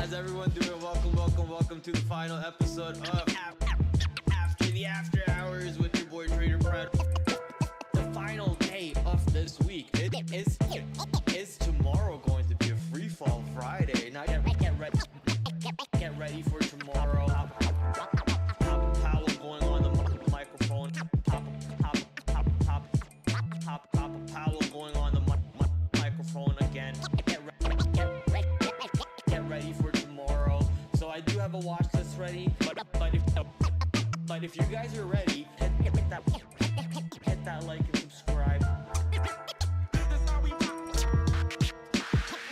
How's everyone doing? Welcome to the final episode of After the After Hours with your boy TraderPrad. The final day of this week is tomorrow going to be a free fall Friday. Now get ready for tomorrow. Papa Powell going on the microphone. Papa Powell going on the microphone again. Get ready for tomorrow. So I do have a watch list ready, but if you guys are ready, hit that like and subscribe.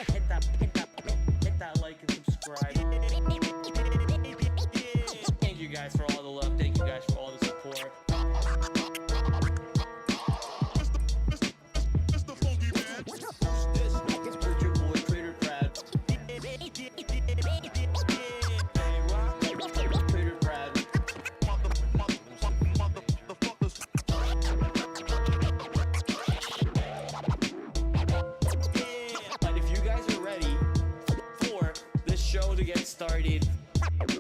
Hit that like and subscribe. Thank you guys for all the love. Thank you guys for all the support. Started.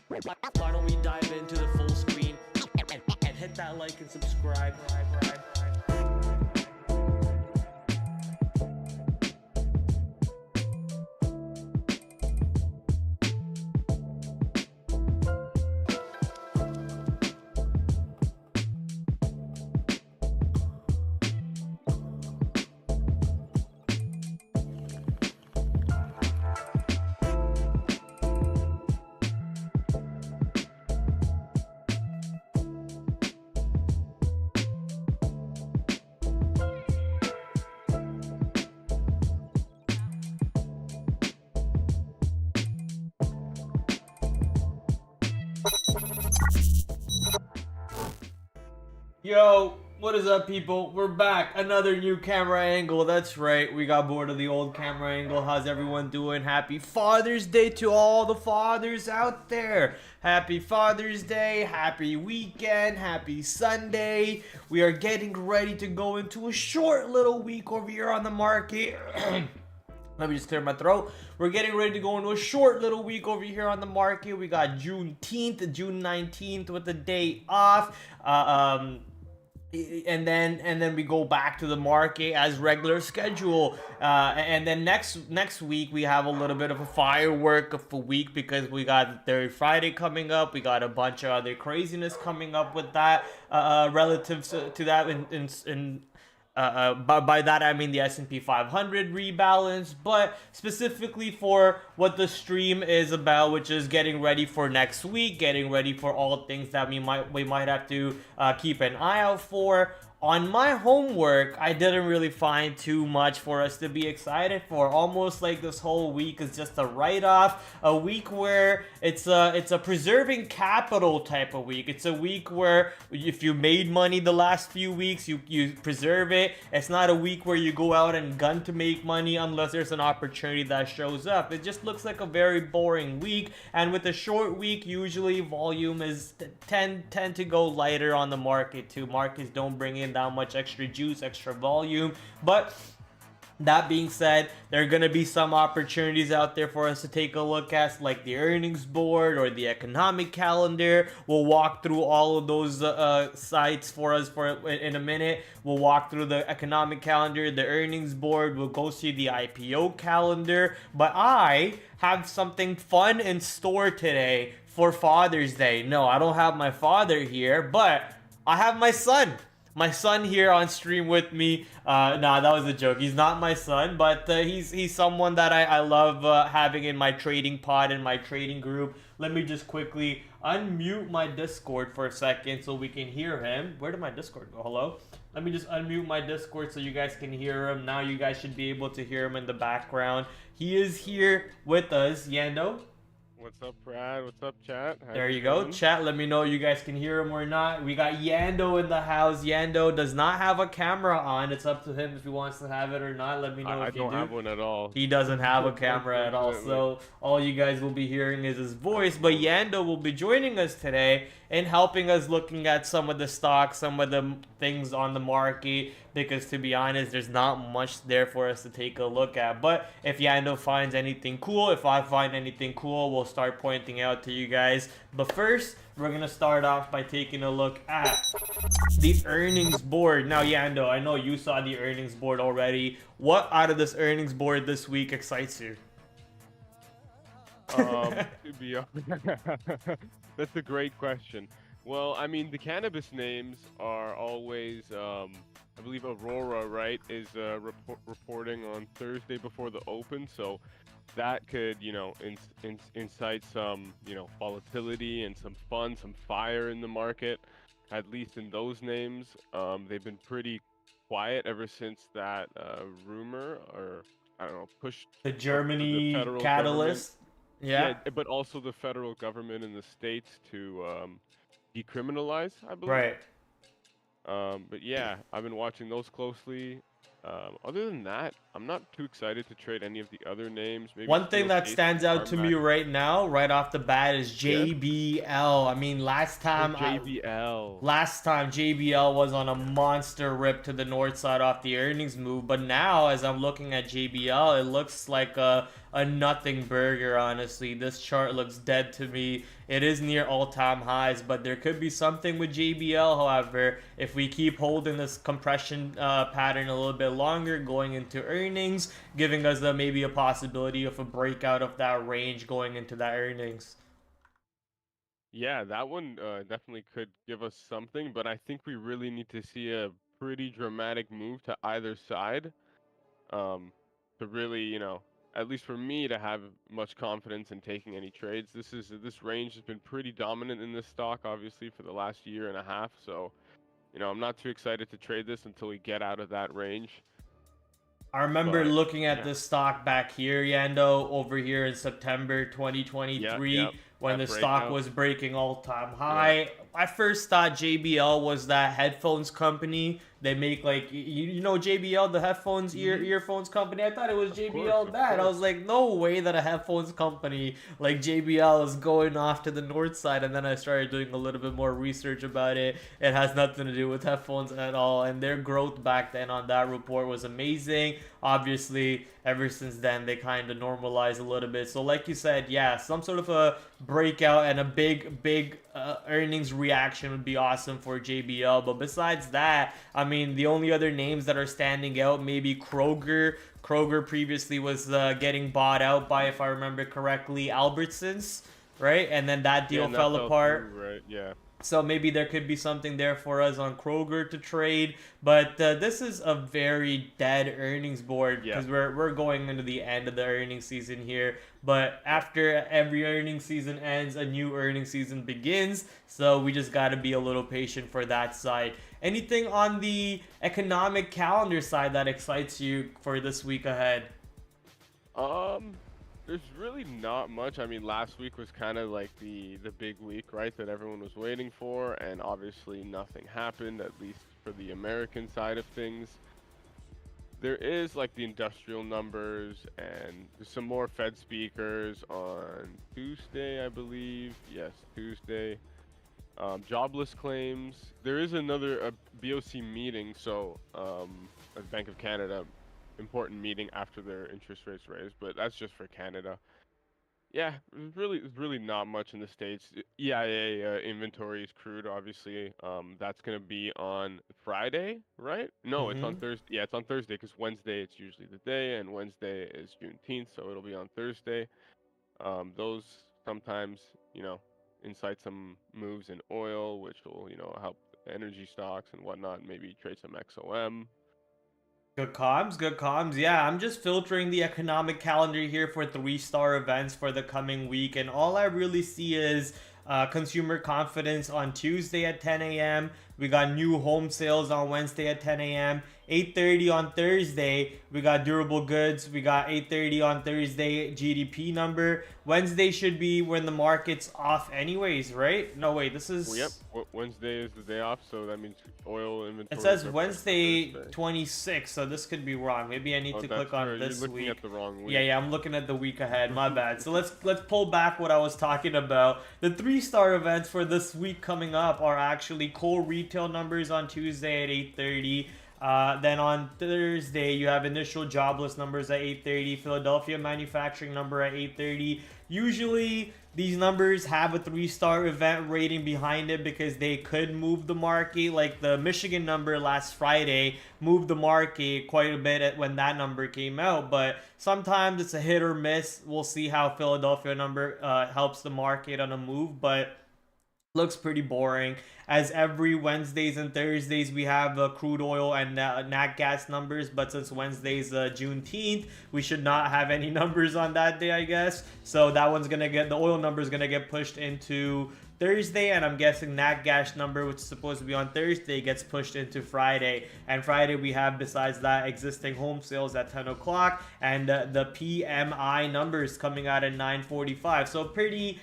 Why don't we dive into the full screen and hit that like and subscribe. Yo, what is up, people? We're back. Another new camera angle. That's right. We got bored of the old camera angle. How's everyone doing? Happy Father's Day to all the fathers out there. Happy Father's Day. Happy weekend. Happy Sunday. We are getting ready to go into a short little week over here on the market. Let me just clear my throat. We're getting ready to go into a short little week over here on the market. We got June 19th with the day off. And then we go back to the market as regular schedule. And then next week we have a little bit of a firework of a week because we got Third Friday coming up. We got a bunch of other craziness coming up with that relative to that by that I mean the S&P 500 rebalance, but specifically for what the stream is about, which is getting ready for next week, getting ready for all things that we might have to keep an eye out for. On my homework, I didn't really find too much for us to be excited for. Almost like this whole week is just a write-off, a week where it's a preserving capital type of week. It's a week where if you made money the last few weeks, you preserve it. It's not a week where you go out and gun to make money unless there's an opportunity that shows up. It just looks like a very boring week, and with a short week, usually volume is tend to go lighter on the market too. Markets don't bring in that much extra juice, extra volume. But that being said, there are going to be some opportunities out there for us to take a look at, like the earnings board or the economic calendar. We'll walk through all of those sites for us in a minute. We'll walk through the economic calendar, the earnings board. We'll go see the IPO calendar. But I have something fun in store today for Father's Day. No, I don't have my father here, but I have my son. My son here on stream with me. Nah, that was a joke. He's not my son, but he's someone that I love having in my trading pod, in my trading group. Let me just quickly unmute my Discord for a second so we can hear him. Where did my Discord go? Hello? Let me just unmute my Discord so you guys can hear him. Now you guys should be able to hear him in the background. He is here with us. Yando? What's up, Brad? What's up, chat? There you go. Chat, let me know you guys can hear him or not. We got Yando in the house. Yando does not have a camera on. It's up to him if he wants to have it or not. Let me know if you do. I don't have one at all. He doesn't have a camera at all. So all you guys will be hearing is his voice. But Yando will be joining us today. in helping us looking at some of the stocks, some of the things on the market, because to be honest, there's not much there for us to take a look at. But if Yando finds anything cool, if I find anything cool, we'll start pointing out to you guys. But first, we're gonna start off by taking a look at the earnings board. Now, Yando, I know you saw the earnings board already. What out of this earnings board this week excites you? To be That's a great question. Well, I mean, the cannabis names are always, I believe Aurora, right, is reporting on Thursday before the open, so that could, incite some, volatility and some fun, some fire in the market, at least in those names. They've been pretty quiet ever since that rumor, or I don't know, push The up to the Germany federal government. catalyst. Yeah. Yeah, but also the federal government in the states to decriminalize, I believe. Right. But yeah, I've been watching those closely. Other than that, I'm not too excited to trade any of the other names. Maybe One thing Steel that Case stands and out to me Carmack. right now, right off the bat, is Yeah. JBL. I mean, JBL. last time JBL was on a monster rip to the north side off the earnings move, but now as I'm looking at JBL, it looks like a nothing burger. Honestly, this chart looks dead to me. It is near all-time highs, but there could be something with JBL. However, if we keep holding this compression pattern a little bit longer going into earnings, giving us maybe a possibility of a breakout of that range going into that earnings. Yeah, that one definitely could give us something, but I think we really need to see a pretty dramatic move to either side um, to really, at least for me to have much confidence in taking any trades. This range has been pretty dominant in this stock, obviously, for the last year and a half. So, I'm not too excited to trade this until we get out of that range. I remember But looking at yeah, this stock back here, Yando, over here in September yep, 2023, yep, when that the stock breakout. was breaking all-time Yeah. high. I first thought JBL was that headphones company. They make like you know JBL, the headphones earphones company. I thought it was JBL Of that. I course. was like, no way that a headphones company like JBL is going off to the north side. And then I started doing a little bit more research about it. It has nothing to do with headphones at all. And their growth back then on that report was amazing. Obviously, ever since then they kind of normalized a little bit. So like you said, yeah, some sort of a breakout and a big earnings reaction would be awesome for JBL. But besides that, I mean, the only other names that are standing out, maybe Kroger. Kroger previously was getting bought out by, if I remember correctly, Albertsons, right? And then that Yeah, deal and that fell fell apart. through, right? Yeah. So maybe there could be something there for us on Kroger to trade, but this is a very dead earnings board Yeah. because we're going into the end of the earnings season here. But after every earnings season ends, a new earnings season begins. So we just got to be a little patient for that side. Anything on the economic calendar side that excites you for this week ahead? Um, there's really not much. I mean, last week was kind of like the big week, right? That everyone was waiting for, and obviously nothing happened, at least for the American side of things. There is like the industrial numbers, and there's some more Fed speakers on Tuesday, I believe. Yes, Tuesday. Jobless claims. There is another BOC meeting, so a Bank of Canada important meeting after their interest rates raised, but that's just for Canada. Yeah, there's really not much in the States. EIA inventory is crude, obviously. That's gonna be on Friday, right? No, it's on Mm-hmm. Thursday. Yeah, it's on Thursday because Wednesday it's usually the day, and Wednesday is Juneteenth, so it'll be on Thursday. Those sometimes, incite some moves in oil, which will, help energy stocks and whatnot. Maybe trade some XOM. Good comms, good comms. Yeah, I'm just filtering the economic calendar here for three-star events for the coming week, and all I really see is consumer confidence on Tuesday at 10 a.m., We got new home sales on Wednesday at 10 a.m. 8:30 on Thursday, we got durable goods. We got 8:30 on Thursday, GDP number. Wednesday should be when the market's off anyways, right? No, wait, this Well, yep. is... Wednesday is the day off, so that means oil It inventories says are pushed to Wednesday Thursday. 26, so this could be wrong. Maybe I need Oh, to that's click on true. this You're looking week. at the wrong week. Yeah, I'm looking at the week ahead. My bad. So let's pull back what I was talking about. The 3-star events for this week coming up are actually core retail numbers on Tuesday at 8:30. Then on Thursday, you have initial jobless numbers at 8:30, Philadelphia manufacturing number at 8:30. Usually, these numbers have a 3-star event rating behind it because they could move the market. Like the Michigan number last Friday moved the market quite a bit when that number came out. But sometimes it's a hit or miss. We'll see how Philadelphia number helps the market on a move. But looks pretty boring. As every Wednesdays and Thursdays, we have crude oil and nat gas numbers, but since Wednesday's Juneteenth, we should not have any numbers on that day, I guess. So that one's gonna get, the oil number is gonna get pushed into Thursday, and I'm guessing nat gas number, which is supposed to be on Thursday, gets pushed into Friday. And Friday we have, besides that, existing home sales at 10 o'clock and the PMI numbers coming out at 9:45. So pretty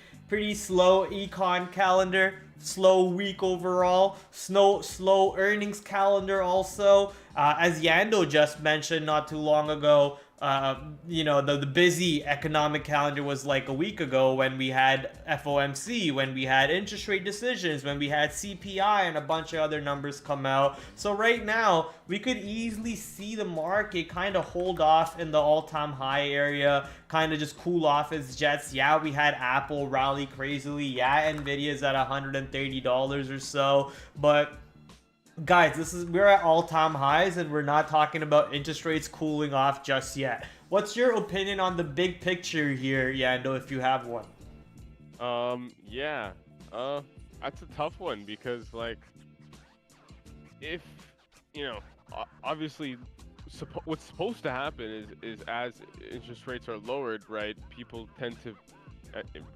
slow econ calendar, slow week overall, slow earnings calendar also. As Yando just mentioned not too long ago, the busy economic calendar was like a week ago when we had FOMC, when we had interest rate decisions, when we had CPI and a bunch of other numbers come out. So right now, we could easily see the market kind of hold off in the all-time high area, kind of just cool off its jets. Yeah, we had Apple rally crazily. Yeah, Nvidia's at $130 or so, but guys, we're at all-time highs and we're not talking about interest rates cooling off just yet. What's your opinion on the big picture here, Yando, if you have one? Yeah. That's a tough one because, like, if, obviously, what's supposed to happen is as interest rates are lowered, right, people tend to,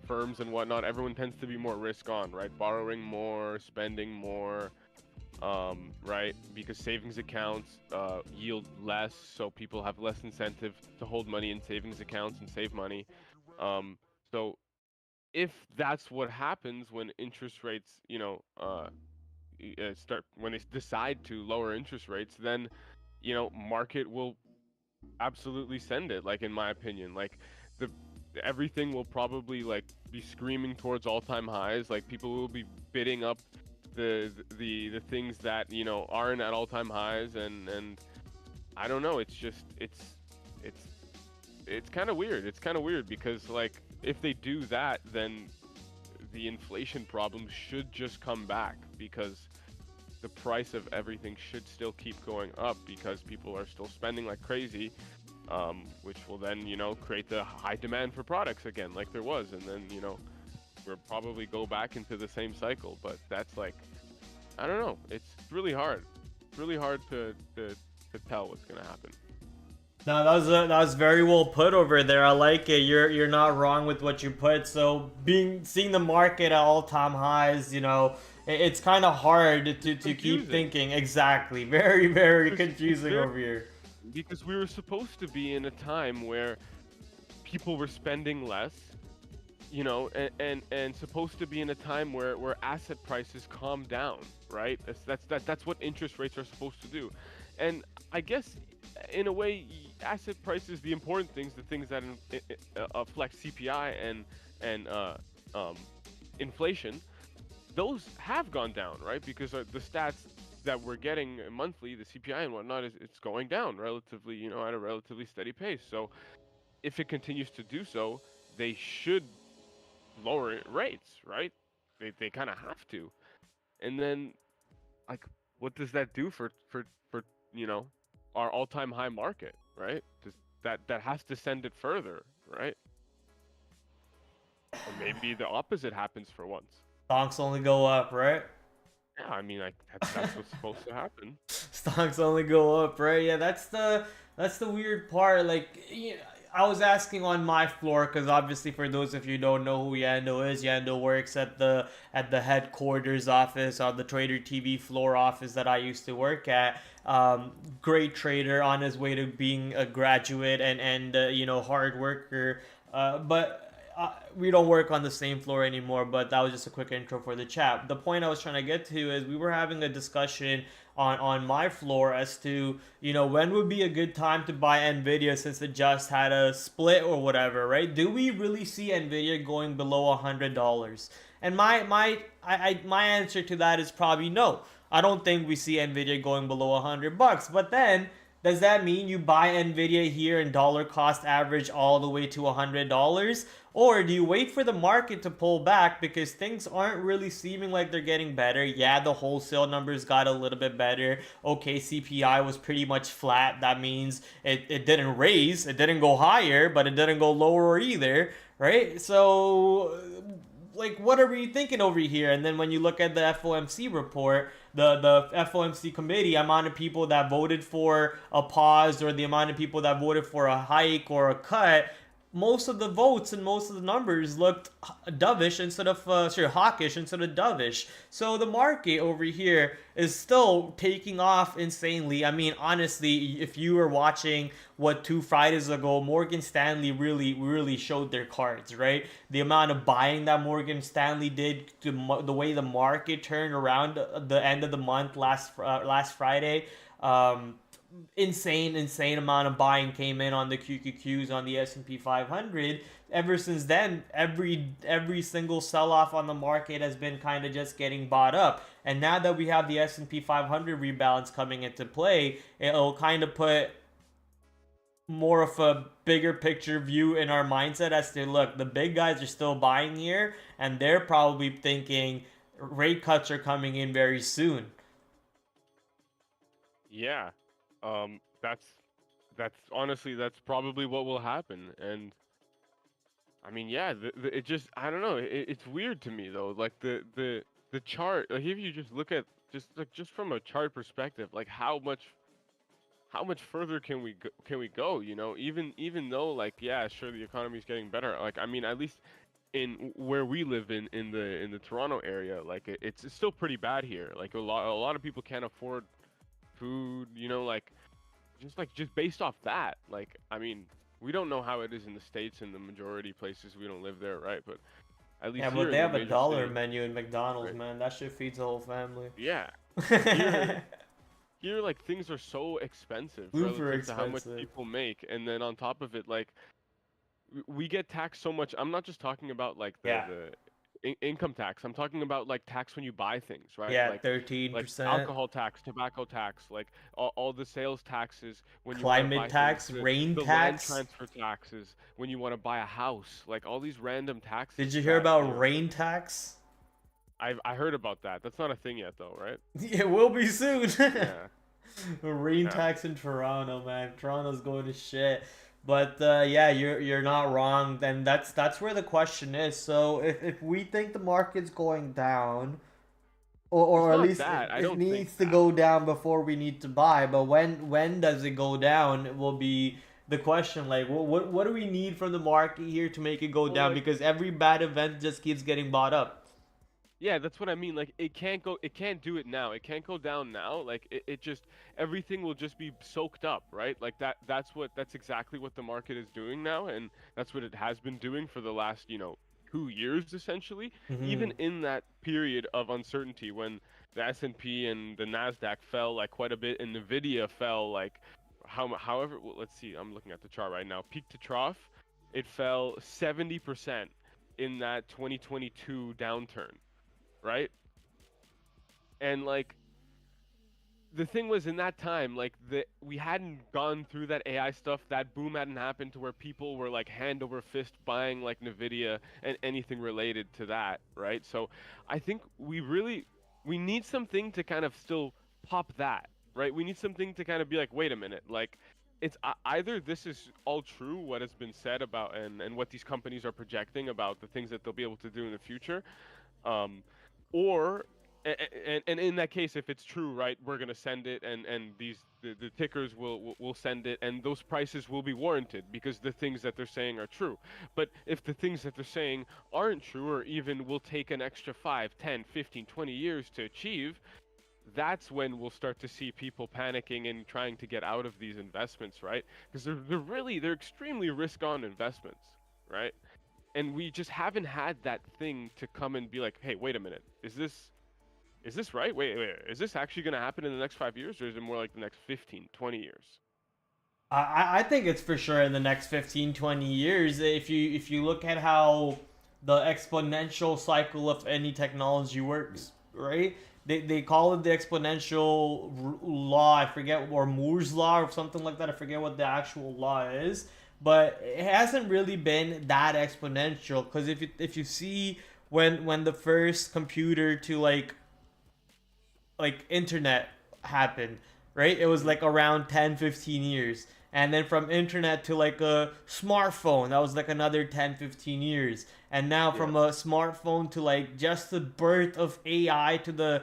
firms and whatnot, everyone tends to be more risk on, right? Borrowing more, spending more, right? Because savings accounts yield less, so people have less incentive to hold money in savings accounts and save money. So if that's what happens when interest rates, when they decide to lower interest rates, then market will absolutely send it. Like in my opinion, like the everything will probably like be screaming towards all-time highs. Like people will be bidding up the things that aren't at all-time highs, and I don't know. It's just it's kind of weird. It's kind of weird because like if they do that, then the inflation problem should just come back because the price of everything should still keep going up because people are still spending like crazy, which will then create the high demand for products again like there was, and then we'll probably go back into the same cycle. But that's like, I don't know. It's really hard. It's really hard to tell what's gonna happen. No, that was very well put over there. I like it. You're not wrong with what you put. So seeing the market at all time highs, it's kind of hard to keep thinking. Exactly. Very very confusing over here. Because we were supposed to be in a time where people were spending less, and supposed to be in a time where asset prices calm down, right? That's what interest rates are supposed to do. And I guess in a way, asset prices, the important things, the things that flex CPI and inflation, those have gone down, right? Because the stats that we're getting monthly, the CPI and whatnot, it's going down relatively, at a relatively steady pace. So if it continues to do so, they should lower rates, right? They kind of have to. And then, like, what does that do for our all-time high market, right? That has to send it further, right? Or maybe the opposite happens for once. Stocks only go up, right? Yeah, I mean, like that's what's supposed to happen. Stocks only go up, right? Yeah, that's the weird part. Like, I was asking on my floor because obviously for those of you who don't know who Yando is, Yando works at the headquarters office on the Trader TV floor office that I used to work at. Great trader on his way to being a graduate and you know, hard worker. But we don't work on the same floor anymore, but that was just a quick intro for the chat. The point I was trying to get to is we were having a discussion on my floor as to, you know, when would be a good time to buy Nvidia since it just had a split or whatever, right? Do we really see Nvidia going below $100? And my answer to that is probably no. I don't think we see Nvidia going below $100. But then does that mean you buy Nvidia here and dollar cost average all the way to $100? Or do you wait for the market to pull back because things aren't really seeming like they're getting better? Yeah, the wholesale numbers got a little bit better. Okay, CPI was pretty much flat. That means it didn't raise, it didn't go higher, but it didn't go lower either, right? So like what are we thinking over here? And then when you look at the FOMC report, the FOMC committee, amount of people that voted for a pause or the amount of people that voted for a hike or a cut, most of the votes and most of the numbers looked dovish instead of hawkish instead of dovish. So the market over here is still taking off insanely. I mean, honestly, if you were watching what 2 Fridays ago, Morgan Stanley really showed their cards, right? The amount of buying that Morgan Stanley did, the way the market turned around at the end of the month last Friday. Insane amount of buying came in on the QQQs on the S&P 500. Ever since then, every single sell off on the market has been kind of just getting bought up. And now that we have the S&P 500 rebalance coming into play, it'll kind of put more of a bigger picture view in our mindset as to, look, the big guys are still buying here and they're probably thinking rate cuts are coming in very soon. Yeah, that's honestly that's probably what will happen. And I mean, yeah, it just I don't know. It's weird to me though. Like the chart. Like if you just look at just from a chart perspective, like how much further can we go? You know, even though like yeah, sure the economy is getting better. Like I mean, at least in where we live in the Toronto area, like it's still pretty bad here. Like a lot of people can't afford food. You know, like just based off that. Like I mean, we don't know how it is in the States and the majority places we don't live there, right? But at Yeah, least but here they in the have a major dollar cities, menu in McDonald's, right? man. That shit feeds the whole family. Yeah, here like things are so expensive Super relative to how much expensive. people make, and then on top of it, like we get taxed so much. I'm not just talking about like Yeah. the income tax. I'm talking about like tax when you buy things, right? Yeah, 13%. Alcohol tax, tobacco tax, like all the sales taxes when you want to Climate buy things, tax, rain the land tax. transfer taxes when you want to buy a house, like all these random Did taxes you hear that, you about know, rain tax? I heard about that. That's not a thing yet though, right? It will be soon. Yeah. Rain Yeah. tax in Toronto, man. Toronto's going to shit. But yeah, you're not wrong. Then that's where the question is. So if we think the market's going down, It's or at not least that. I it don't think needs to that. go down before we need to buy. But when does it go down will be the question. Like what do we need from the market here to make it go Well, down? like Because every bad event just keeps getting bought up. yeah, that's what I mean. Like it can't do it now. It can't go down now. Like it just everything will just be soaked up, right? Like that's exactly what the market is doing now, and that's what it has been doing for the last, 2 years essentially. Even Hmm. in that period of uncertainty when the S&P and the Nasdaq fell like quite a bit and Nvidia fell like however, well, let's see. I'm looking at the chart right now. Peak to trough, it fell 70% in that 2022 downturn, right? And like the thing was in that time, like we hadn't gone through that AI stuff, that boom hadn't happened to where people were like hand over fist buying like Nvidia and anything related to that, right? So I think we need something to kind of still pop that, right? We need something to kind of be like, wait a minute, like it's either this is all true what has been said about and what these companies are projecting about the things that they'll be able to do in the future, um, or And in that case, if it's true, right, we're gonna send it, and the tickers will send it, and those prices will be warranted because the things that they're saying are true. But if the things that they're saying aren't true, or even will take an extra 5, 10, 15, 20 years to achieve, that's when we'll start to see people panicking and trying to get out of these investments, right? Because they're extremely risk-on investments, right? And we just haven't had that thing to come and be like, hey, wait a minute, is this right? Wait, is this actually going to happen in the next 5 years, or is it more like the next 15, 20 years? I think it's for sure in the next 15, 20 years. If you look at how the exponential cycle of any technology works, right? They call it the exponential law. I forget, or Moore's law or something like that. I forget what the actual law is, but it hasn't really been that exponential. Because if you see when the first computer to like internet happened, right? It was Hmm. like around 10, 15 years. And then from internet to like a smartphone, that was like another 10, 15 years. And now Yeah, from a smartphone to like just the birth of AI to the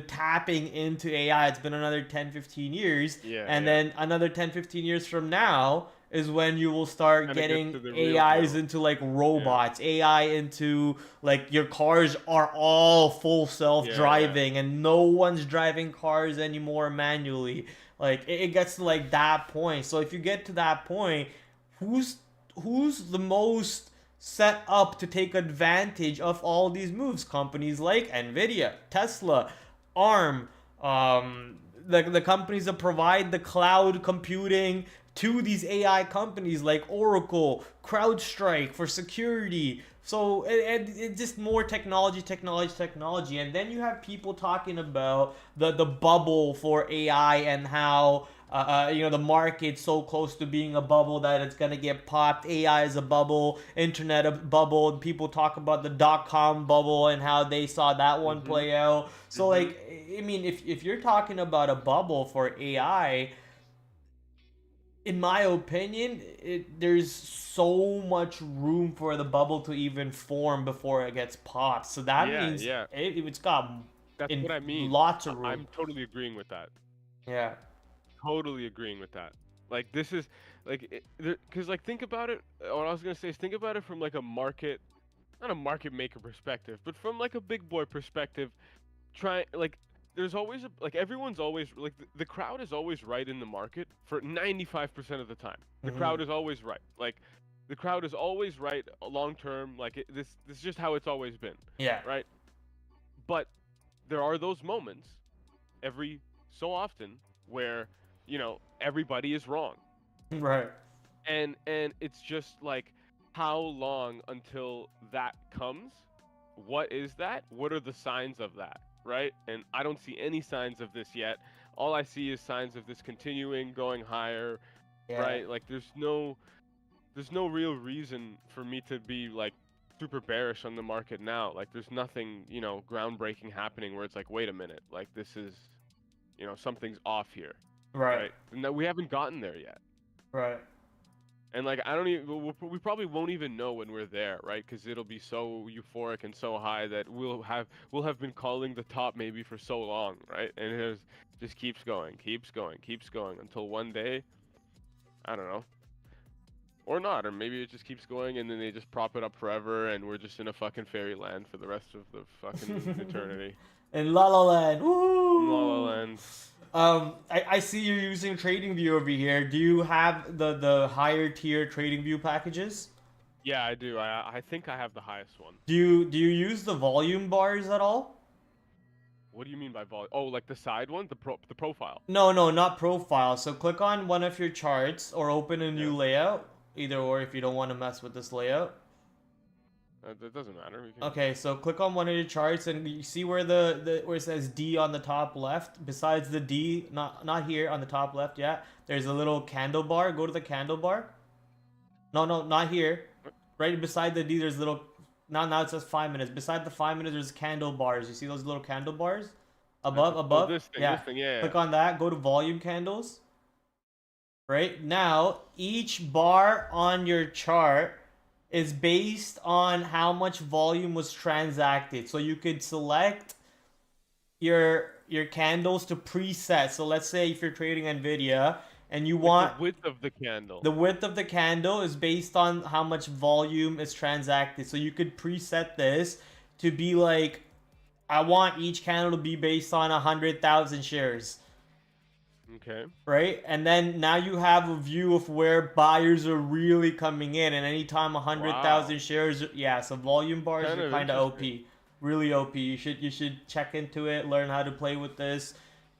tapping into AI, it's been another 10, 15 years. yeah, And yeah. then another 10, 15 years from now is when you will start Kind of get getting to the real AIs deal. into like Yeah, robots, AI into like your cars are all full yeah, yeah. self-driving and no one's driving cars anymore manually. Like it gets to like that point. So if you get to that point, who's who's the most set up to take advantage of all these moves? Companies like Nvidia, Tesla, ARM, the companies that provide the cloud computing to these AI companies like Oracle, CrowdStrike for security. So it just more technology, technology, technology, and then you have people talking about the bubble for AI and how the market's so close to being a bubble that it's gonna get popped. AI is a bubble, internet a bubble. And people talk about the dot-com bubble and how they saw that one Mhm. play out. So Mhm. like, I mean, if you're talking about a bubble for AI, in my opinion, there's so much room for the bubble to even form before it gets popped. So that Yeah, means yeah. it's got That's in what I mean. lots of room. I'm totally agreeing with that. Yeah. Totally agreeing with that. Like this is like because like think about it. What I was gonna say is think about it from like a market, not a market maker perspective, but from like a big boy perspective. Try like there's always like everyone's always like the crowd is always right in the market for 95% of the time. The Hmm. crowd is always right. Like the crowd is always right long term. Like this is just how it's always been, Yeah. right? But there are those moments every so often where everybody is wrong, Right. and it's just like how long until that comes? What is that? What are the signs of that? Right? And I don't see any signs of this yet. All I see is signs of this continuing, going higher, Yeah. right? Like there's no real reason for me to be like super bearish on the market now. Like there's nothing, groundbreaking happening where it's like, wait a minute, like this is, something's off here, Right. right? No, we haven't gotten there yet. Right. And like I don't even we probably won't even know when we're there, right? Because it'll be so euphoric and so high that we'll have been calling the top maybe for so long, right? And just keeps going, keeps going, keeps going until one day, I don't know, or not, or maybe it just keeps going and then they just prop it up forever and we're just in a fucking fairyland for the rest of the fucking eternity. In La La Land. La La Woo! Land. I see you're using TradingView over here. Do you have the higher tier TradingView packages? Yeah, I do. I think I have the highest one. Do you use the volume bars at all? What do you mean by volume? Oh, like the side one, the profile. No, no, not profile. So click on one of your charts or open a Yeah. new layout. Either or if you don't want to mess with this layout. That doesn't matter. We can. Okay, so click on one of your charts and you see where where it says D on the top left. Besides the D, not here on the top left, yeah. There's a little candle bar. Go to the candle bar. No, no, not here. Right beside the D, there's little. Now it says 5 minutes. Beside the 5 minutes, there's candle bars. You see those little candle bars? Above, Oh, above. this thing, Yeah. this thing, yeah, Click on that. Go to volume candles. Right now, each bar on your chart is based on how much volume was transacted. So you could select your candles to preset. So let's say if you're trading Nvidia and you Like want the width of the candle. the width of the candle is based on how much volume is transacted. So you could preset this to be like, I want each candle to be based on 100,000 shares. Okay. Right? And then now you have a view of where buyers are really coming in. And anytime 100,000 Wow. shares, yeah, so volume bars Kind are of kind of interesting. OP. Really OP. You should check into it, learn how to play with this.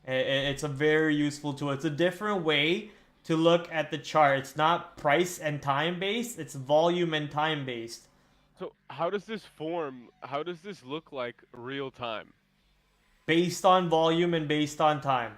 It's a very useful tool. It's a different way to look at the chart. It's not price and time based, it's volume and time based. So how does this form? How does this look like real time? Based on volume and based on time.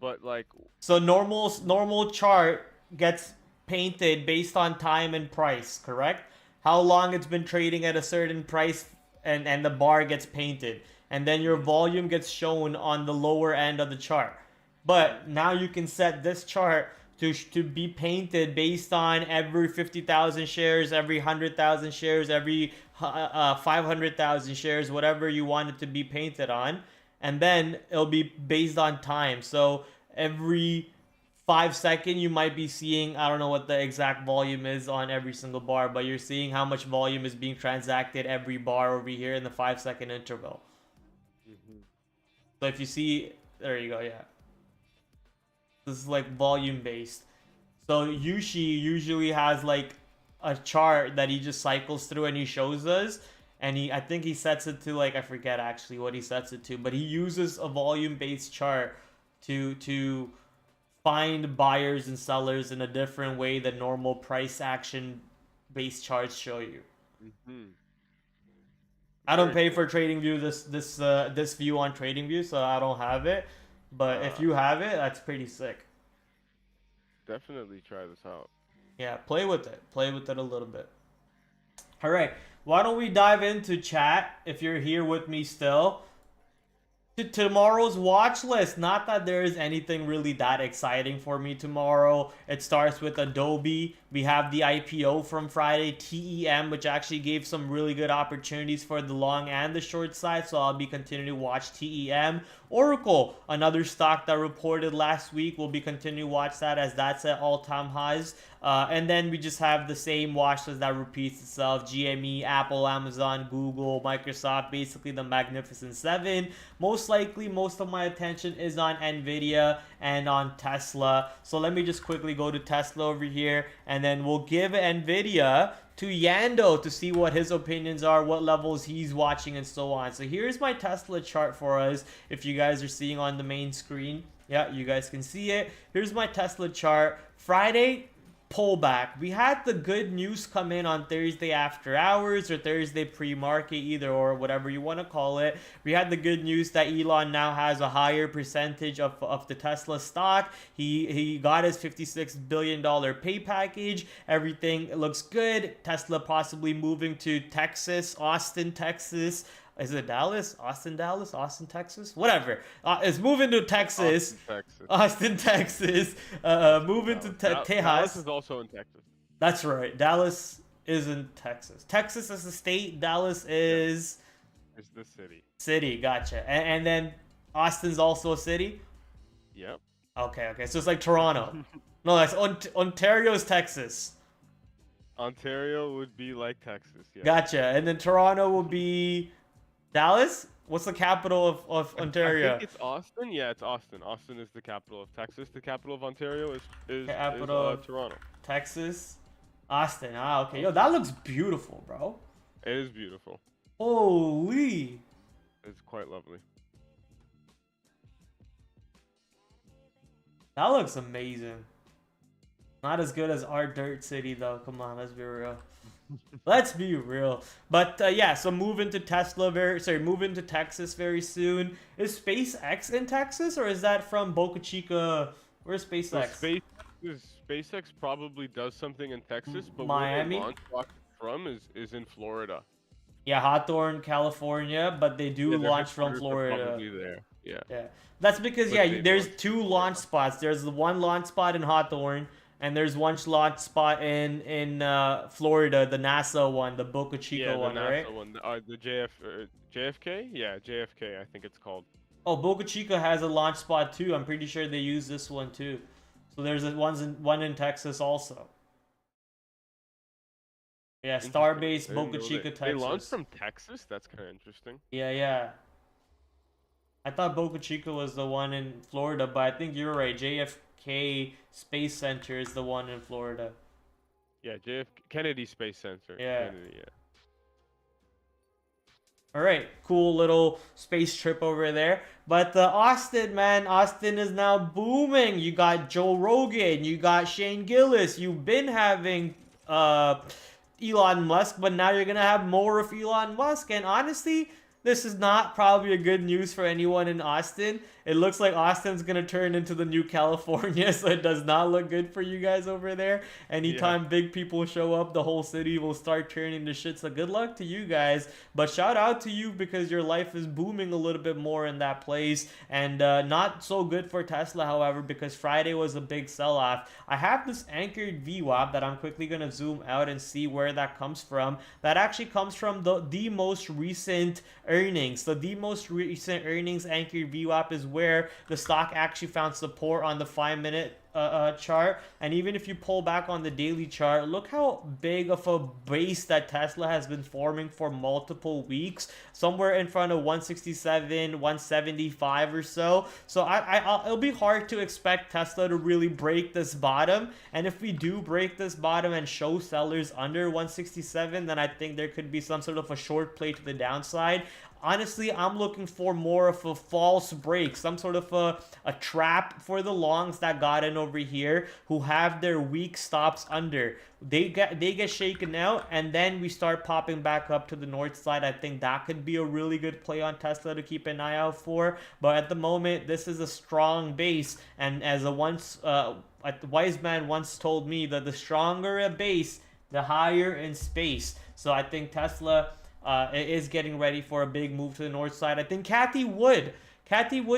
But like, So normal chart gets painted based on time and price, correct? How long it's been trading at a certain price, and the bar gets painted. And then your volume gets shown on the lower end of the chart. But now you can set this chart to be painted based on every 50,000 shares, every 100,000 shares, every 500,000 shares, whatever you want it to be painted on. And then it'll be based on time. So every 5 second you might be seeing, I don't know what the exact volume is on every single bar, but you're seeing how much volume is being transacted every bar over here in the 5 second interval. mhm. So if you see, there you go, yeah. This is like volume based. So Yushi usually has like a chart that he just cycles through and he shows us. And I think he sets it to like, I forget actually what he sets it to, but he uses a volume based chart to find buyers and sellers in a different way than normal price action based charts show you. Mhm. I don't Very pay for cool. TradingView this view on TradingView, so I don't have it. But if Uh, you have it, that's pretty sick. Definitely try this out. Yeah, play with it. Play with it a little bit. All right. Why don't we dive into chat if you're here with me still? To tomorrow's watch list. Not that there is anything really that exciting for me tomorrow. It starts with Adobe. We have the IPO from Friday, TEM, which actually gave some really good opportunities for the long and the short side. So I'll be continuing to watch TEM. Oracle, another stock that reported last week. We'll be continuing to watch that as that's at all-time highs. And then we just have the same watch list that repeats itself. GME, Apple, Amazon, Google, Microsoft, basically the Magnificent Seven. Most likely, most of my attention is on Nvidia and on Tesla. So let me just quickly go to Tesla over here, and then we'll give Nvidia to Yando to see what his opinions are, what levels he's watching, and so on. So here's my Tesla chart for us. If you guys are seeing on the main screen, yeah, you guys can see it. Here's my Tesla chart. Friday, pullback. We had the good news come in on Thursday after hours or Thursday pre-market, either or, whatever you want to call it. We had the good news that Elon now has a higher percentage of the Tesla stock. He got his $56 billion pay package. Everything looks good. Tesla possibly moving to Texas, Austin, Texas. Is it Dallas? Austin, Texas? Whatever. It's moving to Texas. Austin, Texas. Austin, Texas. Moving to Dallas Tejas. is also in Texas. That's right. Dallas is in Texas. Texas is the state. Dallas Yeah, is it's the city. city. Gotcha. And then Austin's also a city? Yep. Okay. So it's like Toronto. No, that's Ontario's Texas. Ontario would be like Texas. Yeah. Gotcha. And then Toronto will be Dallas? What's the capital of I Ontario? think it's Austin. Yeah, it's Austin. Austin is the capital of Texas. The capital of Ontario is Capital of Toronto. Texas? Austin. Ah, okay. Yo, that looks beautiful, bro. It is beautiful. Holy. It's quite lovely. That looks amazing. Not as good as our dirt city though. Come on, let's be real. Let's be real. But yeah, so move into move into Texas very soon. Is SpaceX in Texas, or is that from Boca Chica? Where's So SpaceX? SpaceX probably does something in Texas, but where Miami? they launch rockets from is in Florida. Yeah, Hawthorne, California, but they do Yeah, their launch from headquarters are Florida. probably there. Yeah. Yeah, that's because But yeah, they there's launch two from launch Florida. spots. There's the one launch spot in Hawthorne, And there's one launch spot in Florida, the NASA one, the Boca Yeah, Chica the one, right? NASA one, the JFK? Yeah, JFK, I think it's called. Oh, Boca Chica has a launch spot too. I'm pretty sure they use this one too. So there's one in Texas also. Yeah, Interesting. Starbase, I didn't Boca know Chica, they launched Texas. from Texas. That's kind of interesting. Yeah, yeah. I thought Boca Chica was the one in Florida, but I think you're right. JFK Space Center is the one in Florida. Yeah, JFK Kennedy Space Center. Yeah. Kennedy, yeah. All right, cool little space trip over there. But Austin, man, Austin is now booming. You got Joe Rogan, you got Shane Gillis. You've been having Elon Musk, but now you're gonna have more of Elon Musk. And honestly, this is not probably a good news for anyone in Austin. It looks like Austin's gonna turn into the new California, so it does not look good for you guys over there. Yeah. Anytime big people show up, the whole city will start turning to shit. So good luck to you guys. But shout out to you because your life is booming a little bit more in that place. And not so good for Tesla, however, because Friday was a big sell off. I have this anchored VWAP that I'm quickly going to zoom out and see where that comes from. That actually comes from the most recent earnings. So the most recent earnings anchored VWAP is where the stock actually found support on the 5-minute chart. And even if you pull back on the daily chart, look how big of a base that Tesla has been forming for multiple weeks, somewhere in front of 167, 175 or so. So it'll be hard to expect Tesla to really break this bottom. And if we do break this bottom and show sellers under 167, then I think there could be some sort of a short play to the downside. Honestly, I'm looking for more of a false break, some sort of a trap for the longs that got in over here who have their weak stops under. They get shaken out, and then we start popping back up to the north side. I think that could be a really good play on Tesla to keep an eye out for. But at the moment, this is a strong base, and as a wise man once told me that the stronger a base, the higher in space. So I think Tesla is getting ready for a big move to the north side. I think Kathy Wood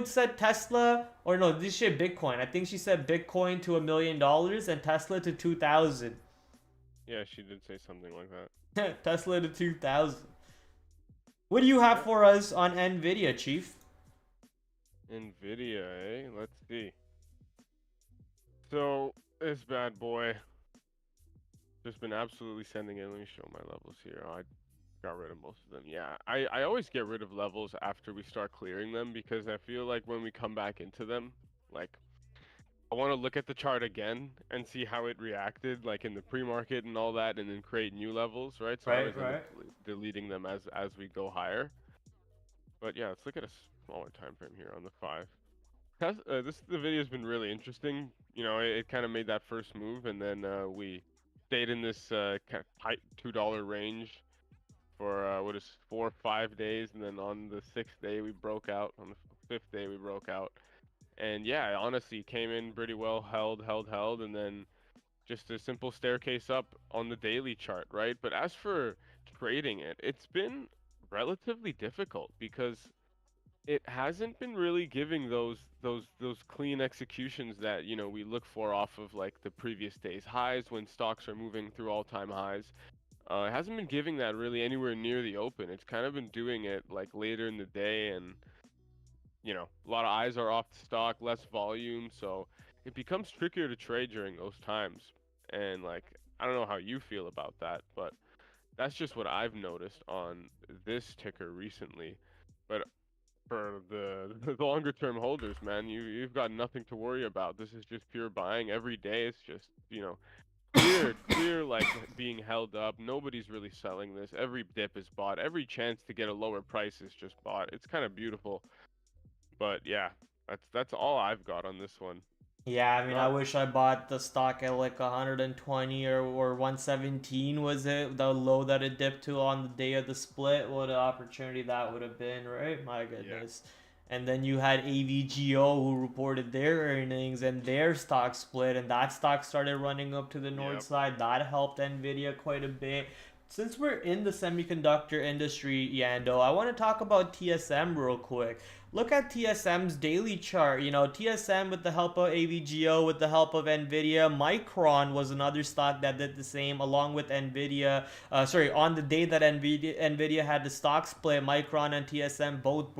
said Tesla, or no, this shit Bitcoin. I think she said Bitcoin to $1 million and Tesla to 2,000. Yeah, she did say something like that. Tesla to 2,000. What do you have for us on Nvidia, Chief? Nvidia, eh? Let's see. So this bad boy just been absolutely sending in. Let me show my levels here. I got rid of most of them. Yeah, I always get rid of levels after we start clearing them because I feel like when we come back into them, like I want to look at the chart again and see how it reacted, like in the pre-market and all that, and then create new levels, right? So I always end up deleting them as we go higher. But yeah, let's look at a smaller time frame here on the 5. The video has been really interesting. You know, it kind of made that first move, and then we stayed in this kind of tight $2 range for what is 4 or 5 days, and then on the 6th day we broke out. On the 5th day we broke out, and yeah, honestly came in pretty well, held, and then just a simple staircase up on the daily chart, right? But as for trading it, it's been relatively difficult because it hasn't been really giving those clean executions that, you know, we look for off of like the previous day's highs when stocks are moving through all-time highs. It hasn't been giving that really anywhere near the open. It's kind of been doing it like later in the day, and you know, a lot of eyes are off the stock, less volume, so it becomes trickier to trade during those times. And like, I don't know how you feel about that, but that's just what I've noticed on this ticker recently. But for the longer term holders, man, you've got nothing to worry about. This is just pure buying every day. It's just, you know, clear like being held up. Nobody's really selling this. Every dip is bought. Every chance to get a lower price is just bought. It's kind of beautiful. But yeah, that's all I've got on this one. Yeah, I mean, I Not wish I bought the stock at like 120 or 117 was it, the low that it dipped to on the day of the split. What an opportunity that would have been, right? My yeah. goodness. And then you had AVGO who reported their earnings and their stock split, and that stock started running up to the north Yep. side. That helped Nvidia quite a bit. Since we're in the semiconductor industry, Yando, I want to talk about TSM real quick. look at TSM's daily chart. You know, TSM with the help of AVGO, with the help of Nvidia, Micron was another stock that did the same along with Nvidia. On the day that Nvidia had the stock split, Micron and TSM both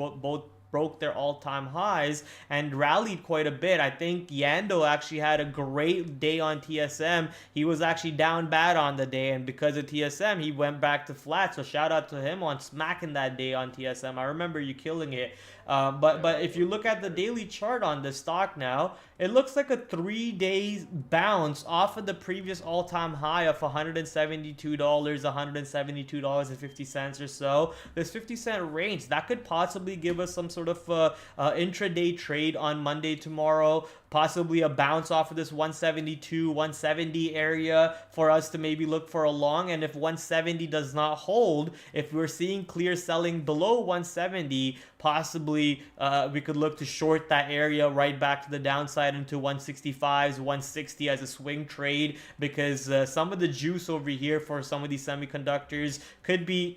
broke their all-time highs and rallied quite a bit. I think Yando actually had a great day on TSM. He was actually down bad on the day, and because of TSM, he went back to flat. So shout out to him on smacking that day on TSM. I remember you killing it. But if you look at the daily chart on this stock now, it looks like a 3 days bounce off of the previous all-time high of $172, $172.50 or so. This 50-cent range that could possibly give us some sort of intraday trade on Monday tomorrow. Possibly a bounce off of this 172, 170 area for us to maybe look for a long. And if 170 does not hold, if we're seeing clear selling below 170, possibly we could look to short that area right back to the downside into 165s, 160 as a swing trade, because some of the juice over here for some of these semiconductors could be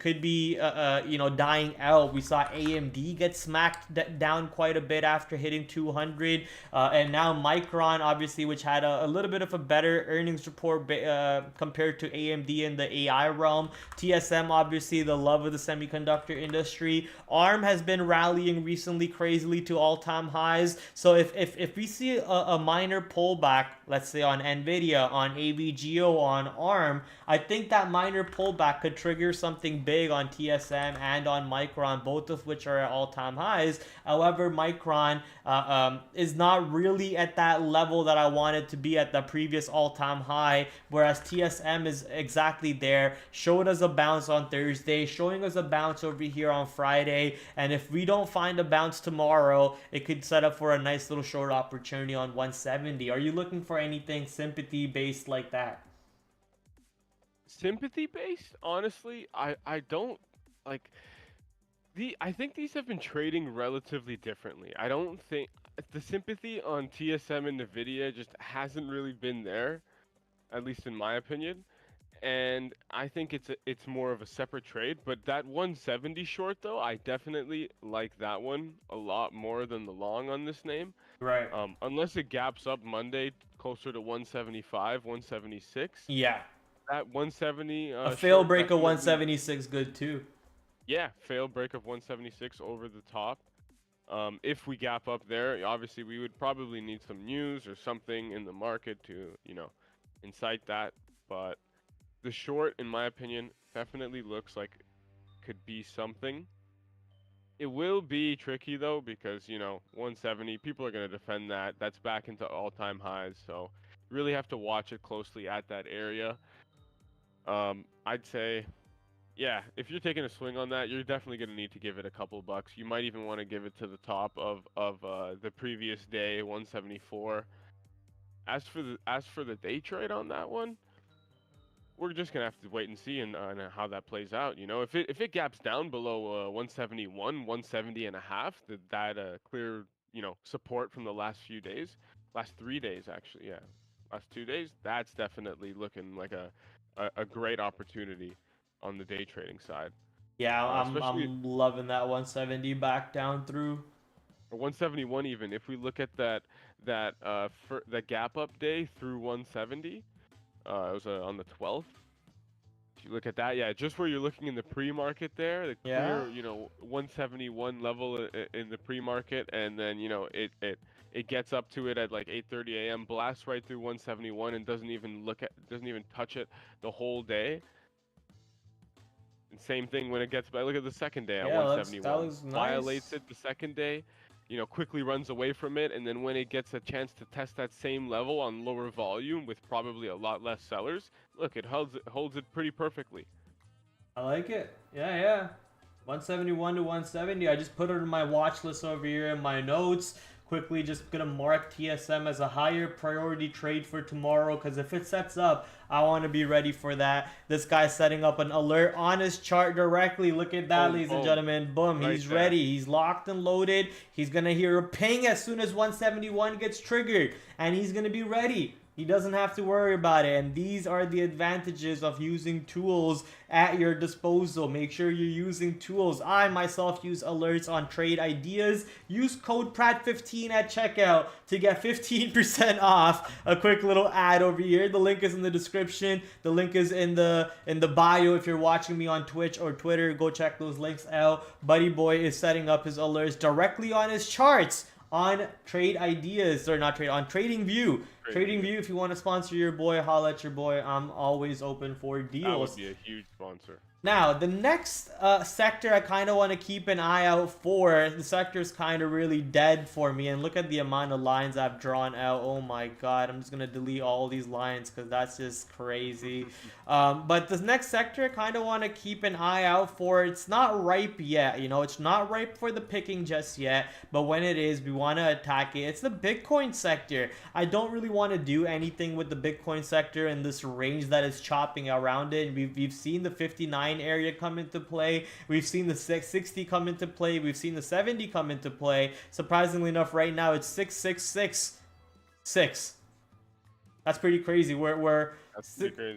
dying out. We saw AMD get smacked down quite a bit after hitting 200, and now Micron, obviously, which had a little bit of a better earnings report compared to AMD in the AI realm. TSM, obviously, the love of the semiconductor industry. ARM has been rallying recently crazily to all-time highs. So if we see a minor pullback, let's say on Nvidia, on AVGO, on ARM, I think that minor pullback could trigger something big on TSM and on Micron, both of which are at all-time highs. However, Micron is not really at that level that I wanted to be at the previous all-time high, whereas TSM is exactly there. Showed us a bounce on Thursday, showing us a bounce over here on Friday, and if we don't find a bounce tomorrow, it could set up for a nice little short opportunity on 170. Are you looking for anything sympathy based like that? Sympathy based? Honestly, I don't like I think these have been trading relatively differently. I don't think the sympathy on TSM and Nvidia just hasn't really been there, at least in my opinion. And I think it's more of a separate trade. But that 170 short though, I definitely like that one a lot more than the long on this name. Right. Unless it gaps up Monday closer to 175, 176. Yeah. That 170 A fail short break of definitely, 176 good too. yeah, fail break of 176 over the top. If we gap up there, obviously we would probably need some news or something in the market to, incite that. But the short, in my opinion, definitely looks like could be something. It will be tricky though because, 170, people are going to defend that. That's back into all-time highs. So you really have to watch it closely at that area. I'd say, yeah, if you're taking a swing on that, you're definitely going to need to give it a couple bucks. You might even want to give it to the top of the previous day, 174. As for the day trade on that one, we're just gonna have to wait and see and how that plays out. If it gaps down below 171, 170 and a half, that clear support from the last few days, last 3 days actually, yeah, last 2 days, that's definitely looking like a great opportunity on the day trading side. Yeah, Especially I'm loving that 170 back down through. or 171 even. If we look at for the gap up day through 170, it was on the 12th. If you look at that, yeah, just where you're looking in the pre-market there, the Yeah. clear, 171 level in the pre-market, and then, it gets up to it at like 8:30 a.m., blasts right through 171 and doesn't even touch it the whole day. And same thing when it gets by. Look at the second day at Yeah, that 171. looks Violates nice. it the second day, quickly runs away from it, and then when it gets a chance to test that same level on lower volume with probably a lot less sellers, look, it holds it pretty perfectly. I like it. Yeah, yeah. 171 to 170. I just put it in my watch list over here in my notes. Quickly just gonna mark TSM as a higher priority trade for tomorrow, because if it sets up, I want to be ready for that. This guy's setting up an alert on his chart directly. Look at that, Boom, ladies and boom. gentlemen. Boom, Right he's there. ready. He's locked and loaded. He's gonna hear a ping as soon as 171 gets triggered, and he's gonna be ready. He doesn't have to worry about it. And these are the advantages of using tools at your disposal. Make sure you're using tools. I myself use alerts on trade ideas. Use code PRAD15 at checkout to get 15% off. A quick little ad over here. The link is in the description. The link is in the bio. If you're watching me on Twitch or Twitter, go check those links out. Buddy Boy is setting up his alerts directly on his charts on trade ideas, or not trade, on trading view. Trading view, if you want to sponsor your boy, holla at your boy. I'm always open for deals. That would be a huge sponsor. Now, the next sector I kind of want to keep an eye out for. The sector is kind of really dead for me. And look at the amount of lines I've drawn out. Oh my god, I'm just going to delete all these lines because that's just crazy. But this next sector I kind of want to keep an eye out for. It's not ripe yet. You know, it's not ripe for the picking just yet. But when it is, we want to attack it. It's the Bitcoin sector. I don't really want to do anything with the Bitcoin sector in this range that is chopping around it. We've seen the 59 area come into play. We've seen the 60 come into play. We've seen the 70 come into play. Surprisingly enough, right now it's 6666. That's pretty crazy.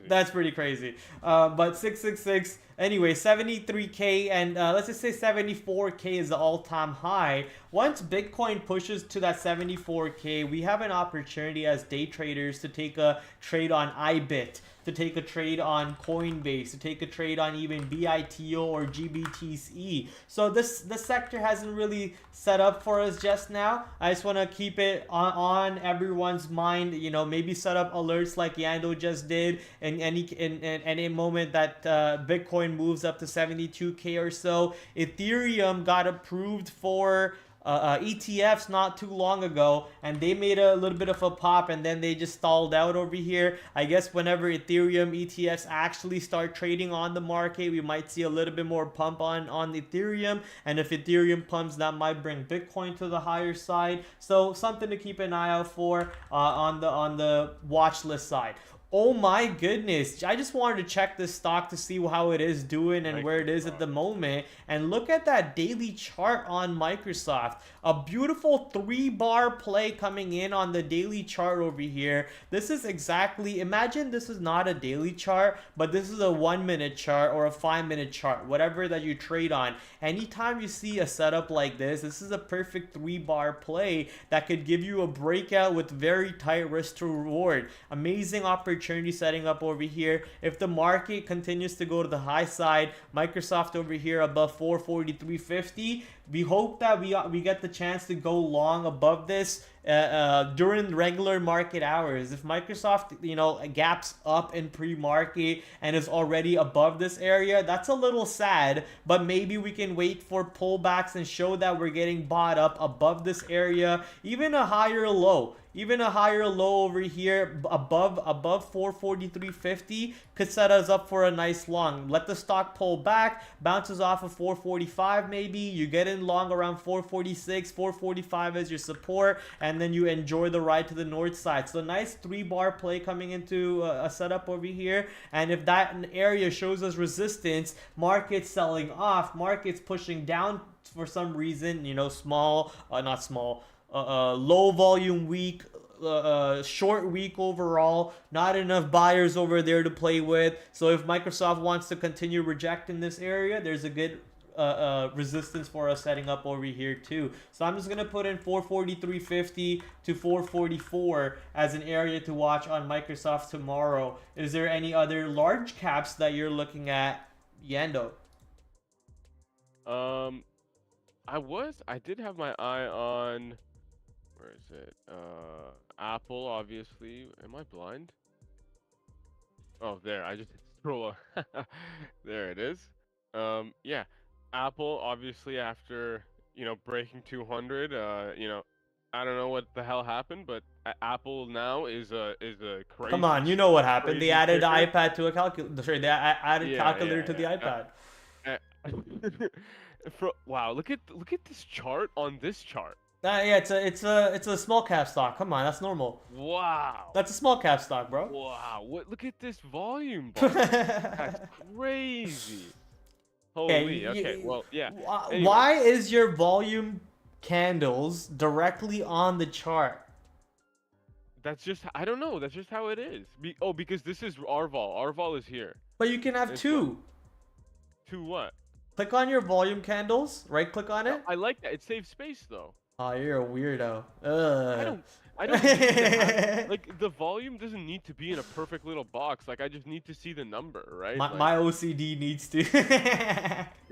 That's pretty crazy. But 666. Anyway, 73k and let's just say 74k is the all-time high. Once Bitcoin pushes to that 74k, we have an opportunity as day traders to take a trade on IBIT, to take a trade on Coinbase, to take a trade on even BITO or GBTC. So this sector hasn't really set up for us just now. I just want to keep it on everyone's mind. You know, maybe set up alerts like Yando just did in any moment that Bitcoin moves up to 72k or so. Ethereum got approved for ETFs not too long ago, and they made a little bit of a pop, and then they just stalled out over here. I guess whenever Ethereum ETFs actually start trading on the market, we might see a little bit more pump on Ethereum, and if Ethereum pumps, that might bring Bitcoin to the higher side. So something to keep an eye out for on the watch list side. Oh my goodness, I just wanted to check this stock to see how it is doing and where it is at the moment. And look at that daily chart on Microsoft. A beautiful 3-bar play coming in on the daily chart over here. This is exactly, imagine this is not a daily chart, but this is a 1-minute chart or a 5-minute chart, whatever that you trade on. Anytime you see a setup like this is a perfect 3-bar play that could give you a breakout with very tight risk to reward. Amazing opportunity setting up over here. If the market continues to go to the high side, Microsoft over here above 443.50, we hope that we get the chance to go long above this during regular market hours. If Microsoft, you know, gaps up in pre-market and is already above this area, that's a little sad, but maybe we can wait for pullbacks and show that we're getting bought up above this area. Even a higher low over here above 443.50 could set us up for a nice long. Let the stock pull back, bounces off of 445 maybe, you get in long around 446, 445 as your support, and then you enjoy the ride to the north side. So nice 3-bar play coming into a setup over here. And if that area shows us resistance, markets selling off, markets pushing down for some reason, you know, low volume week, short week overall, not enough buyers over there to play with. So if Microsoft wants to continue rejecting this area, there's a good resistance for us setting up over here too. So I'm just gonna put in 443.50 to 444 as an area to watch on Microsoft tomorrow. Is there any other large caps that you're looking at, Yando? I did have my eye on, where is it? Apple, obviously. Am I blind? Oh, there. I just hit scroll up. There it is. Yeah. Apple, obviously, after, you know, breaking 200, you know, I don't know what the hell happened, but Apple now is a crazy. Come on, you know what happened. They added the ticker. iPad to a calculator. Sorry, they added calculator to the iPad. Wow, look at this chart on this chart. Yeah, it's a small cap stock. Come on, that's normal. Wow. That's a small cap stock, bro. Wow. Look at this volume bar. That's crazy. Holy. Okay. Well, yeah. Anyway. Why is your volume candles directly on the chart? That's just, I don't know. That's just how it is. Because this is our vol. Our vol is here. But you can have It's what? two. Two what? Click on your volume candles, right click on it. I like that. It saves space though. Oh, you're a weirdo. I don't. I don't need to have, like, the volume doesn't need to be in a perfect little box. Like, I just need to see the number, right? My OCD needs to.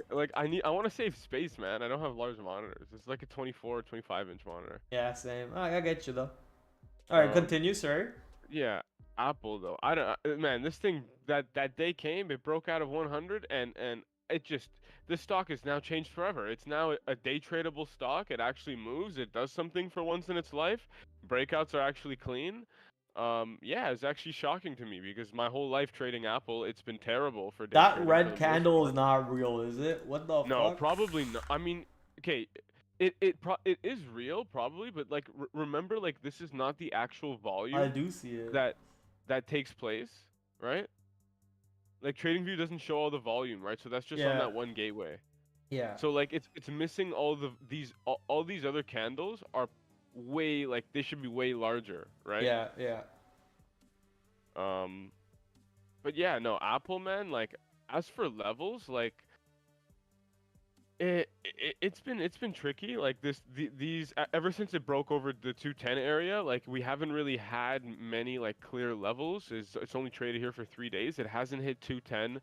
Like, I want to save space, man. I don't have large monitors. It's like a 24, 25-inch monitor. Yeah, same. Oh, I get you though. All right, continue, sir. Yeah, Apple though. I don't. Man, this thing that day came. It broke out of 100, and it just, this stock is now changed forever. It's now a day tradable stock. It actually moves. It does something for once in its life. Breakouts are actually clean. Yeah, it's actually shocking to me because my whole life trading Apple, it's been terrible for day That trading for red the most candle is part. not real, is it? What the No, fuck? probably not. I mean, okay, it is real probably, but like remember, like, this is not the actual I volume do see it. that takes place, right? Like, TradingView doesn't show all the volume, right? So that's just on Yeah. that one gateway. Yeah. So like it's missing all these other candles are way, like, they should be way larger, right? Yeah, yeah. But yeah, no, Apple, man, like, as for levels, like, it's been tricky, like, these ever since it broke over the 210 area, like, we haven't really had many, like, clear levels. It's only traded here for 3 days. It hasn't hit 210.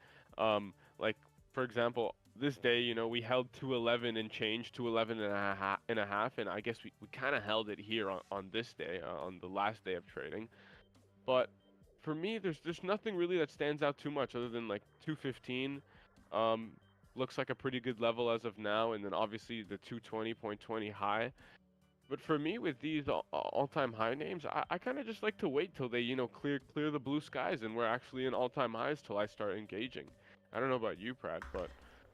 Like, for example, this day, you know, we held 211 and change, 211 and a half, and I guess we kind of held it here on this day, on the last day of trading. But for me, there's nothing really that stands out too much other than, like, 215. Looks like a pretty good level as of now, and then obviously the 220.20 high. But for me, with these all-time high names, I kind of just like to wait till they, you know, clear the blue skies and we're actually in all-time highs till I start engaging. I don't know about you, Prad, but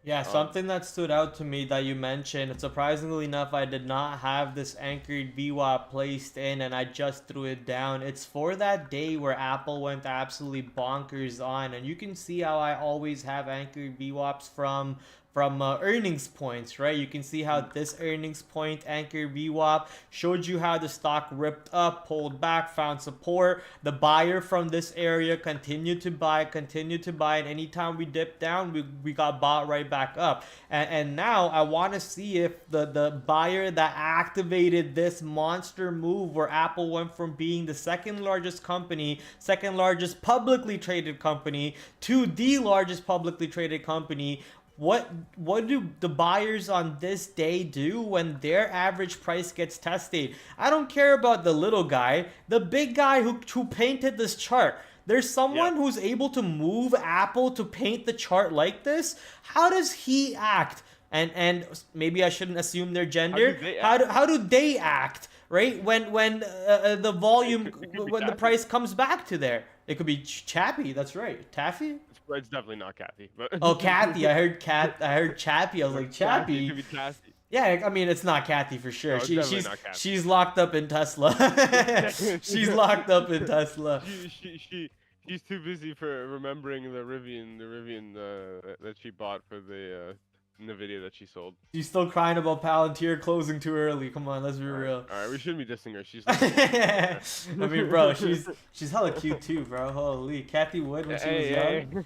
Yeah, something that stood out to me that you mentioned, surprisingly enough, I did not have this anchored VWAP placed in and I just threw it down. It's for that day where Apple went absolutely bonkers on, and you can see how I always have anchored VWAPs from earnings points, right? You can see how this earnings point anchor VWAP showed you how the stock ripped up, pulled back, found support. The buyer from this area continued to buy, and anytime we dipped down, we got bought right back up. And now I want to see if the buyer that activated this monster move where Apple went from being the second largest publicly traded company to the largest publicly traded company. What do the buyers on this day do when their average price gets tested? I don't care about the little guy, the big guy who painted this chart. There's someone who's able to move Apple to paint the chart like this. How does he act? And maybe I shouldn't assume their gender. How do they act? Right when the volume when the price comes back to there? It could be Chappy. That's right, Taffy. it's definitely not Kathy. But Oh, Kathy. I heard Chappy. I was like, Chappy. It could be Kathy. Yeah, I mean, it's not Kathy for sure. No, it's definitely not Kathy. She's locked up in Tesla. She's locked up in Tesla. She's too busy for remembering the Rivian that she bought for the Nvidia that she sold. She's still crying about Palantir closing too early. Come on, let's be real. All right, we shouldn't be dissing her. She's. I mean, bro, she's hella cute too, bro. Holy, Kathy Wood when she was young.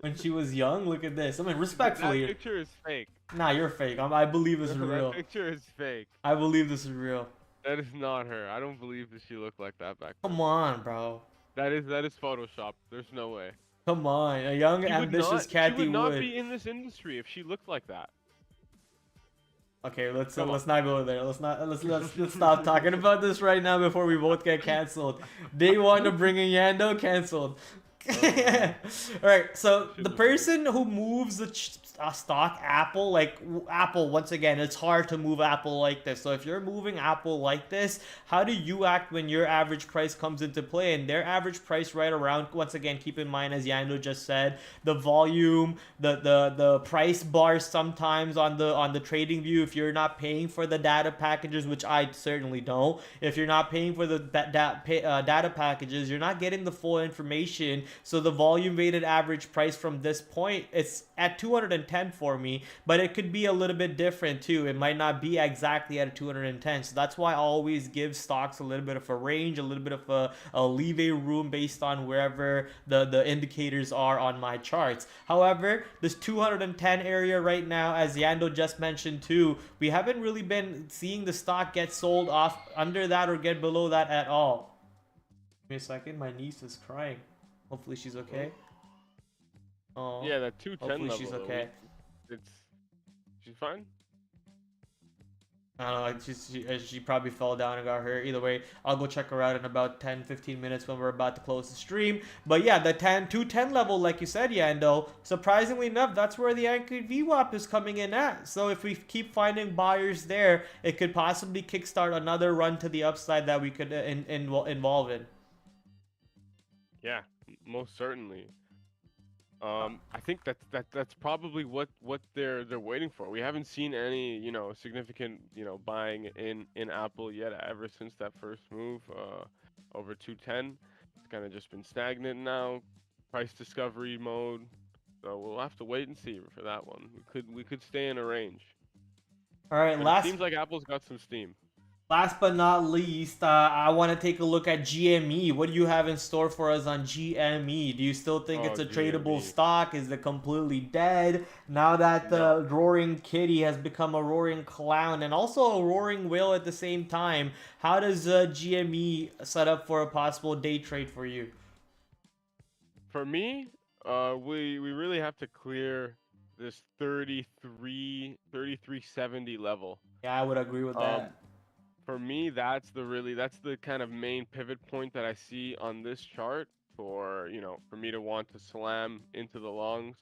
When she was young, look at this. I mean, respectfully. That picture is fake. Nah, you're fake. I believe this is real. That picture is fake. I believe this is real. That is not her. I don't believe that she looked like that back then. Come on, bro. That is Photoshop. There's no way. Come on, a young, ambitious Kathy Wood. She would not be in this industry if she looked like that. Okay, let's not go there. Let's stop talking about this right now before we both get canceled. Day one of bringing Yando canceled. All right, so the person who moves the stock Apple, like Apple, once again, it's hard to move Apple like this. So if you're moving Apple like this, how do you act when your average price comes into play? And their average price right around, once again, keep in mind, as Yando just said, the volume, the price bars sometimes on the trading view. If you're not paying for the data packages, which I certainly don't, if you're not paying for the data packages, you're not getting the full information. So the volume weighted average price from this point, it's at 210. 210 for me, but it could be a little bit different too. It might not be exactly at a 210. So that's why I always give stocks a little bit of a range, a little bit of a leeway room based on wherever the indicators are on my charts. However, this 210 area right now, as Yando just mentioned too, we haven't really been seeing the stock get sold off under that or get below that at all. Give me a second, my niece is crying. Hopefully she's okay. Oh, Yeah, that 210 hopefully level she's though. okay. It's she's fine. I don't know, like she probably fell down and got hurt. Either way, I'll go check her out in about 10-15 minutes when we're about to close the stream. But yeah, the 210 level, like you said, Yando, surprisingly enough, that's where the anchored VWAP is coming in at. So if we keep finding buyers there, it could possibly kickstart another run to the upside that we could involve in. Yeah, most certainly. I think that's probably what they're waiting for. We haven't seen any, significant, buying in Apple yet ever since that first move over 210. It's kind of just been stagnant now, price discovery mode. So we'll have to wait and see for that one. We could stay in a range. All right, But it seems like Apple's got some steam. Last but not least, I want to take a look at GME. What do you have in store for us on GME? Do you still think it's a tradable stock? Is it completely dead? Now that the roaring kitty has become a roaring clown and also a roaring whale at the same time, how does GME set up for a possible day trade for you? For me, we really have to clear this 3370 level. Yeah, I would agree with that. For me, that's the kind of main pivot point that I see on this chart for me to want to slam into the longs.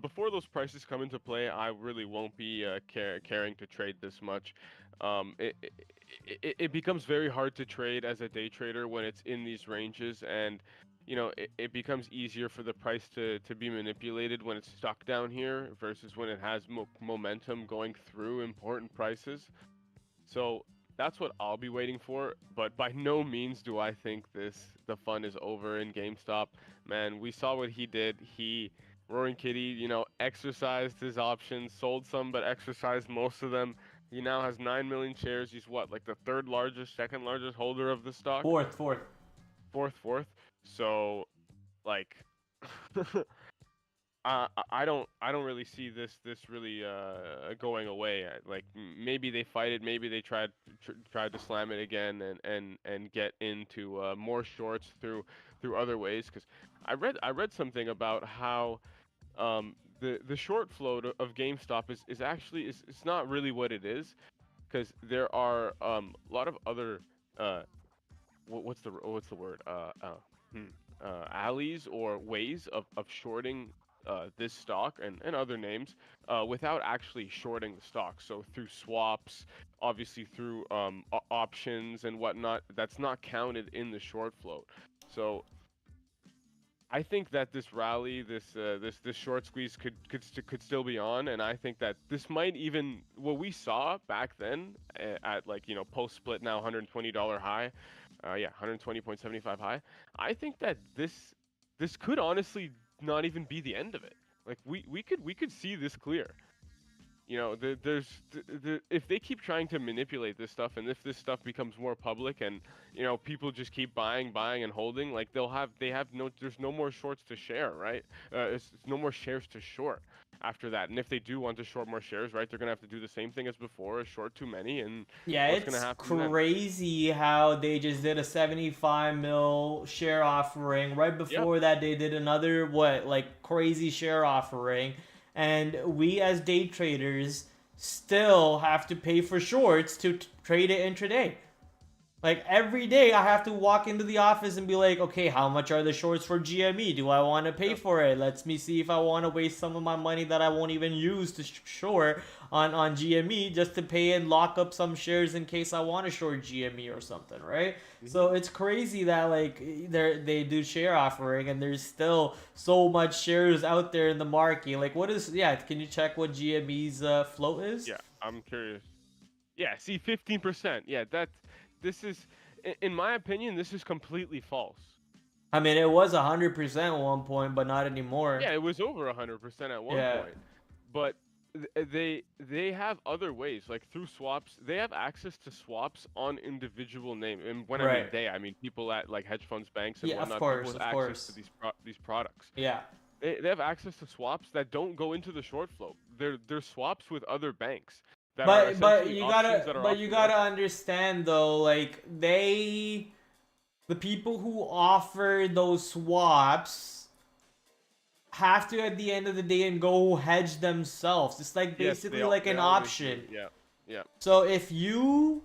Before those prices come into play, I really won't be caring to trade this much. It becomes very hard to trade as a day trader when it's in these ranges, and it becomes easier for the price to be manipulated when it's stuck down here versus when it has momentum going through important prices. So that's what I'll be waiting for, but by no means do I think the fun is over in GameStop. Man, we saw what he did. Roaring Kitty, exercised his options, sold some, but exercised most of them. He now has 9 million shares. He's what, like the third largest, second largest holder of the stock? Fourth. So, like, I don't really see this really going away. Like maybe they fight it, maybe they tried to slam it again and get into more shorts through other ways. Because I read something about how the short float of GameStop is actually it's not really what it is, because there are a lot of other what's the word alleys or ways of shorting this stock and other names without actually shorting the stock. So through swaps, obviously through options and whatnot, that's not counted in the short float. So I think that this rally, this short squeeze could still be on, and I think that this might even what we saw back then at like post split now $120 high, 120.75 high. I think that this could honestly not even be the end of it. Like we could see this clear. If they keep trying to manipulate this stuff, and if this stuff becomes more public, and people just keep buying and holding, like there's no more shorts to share, right? It's no more shares to short after that. And if they do want to short more shares, right, they're gonna have to do the same thing as before, short too many, and yeah, what's it's gonna happen crazy how they just did a 75 mil share offering. Right before that, they did another crazy share offering. And we as day traders still have to pay for shorts to trade it intraday. Like every day I have to walk into the office and be like, okay, how much are the shorts for GME? Do I want to pay for it? Let me see if I want to waste some of my money that I won't even use to short on GME just to pay and lock up some shares in case I want to short GME or something, right? So it's crazy that they do share offering and there's still so much shares out there in the market. Like can you check what GME's float is? Yeah, I'm curious. Yeah, see 15%. Yeah, this is, in my opinion, this is completely false. I mean, it was 100% at one point, but not anymore. Yeah, it was over 100% at one Yeah. point. But they have other ways, like through swaps. They have access to swaps on individual name. And when I mean Right. they, I mean people at like hedge funds, banks, and Yeah, of whatnot. People course, with of access to course. these products. Yeah. They have access to swaps that don't go into the short flow. They're swaps with other banks that are But essentially you options gotta that are but off you the gotta market. understand though, like the people who offer those swaps have to at the end of the day and go hedge themselves. It's like Yes, basically like they an always do. option. Yeah, yeah. So if you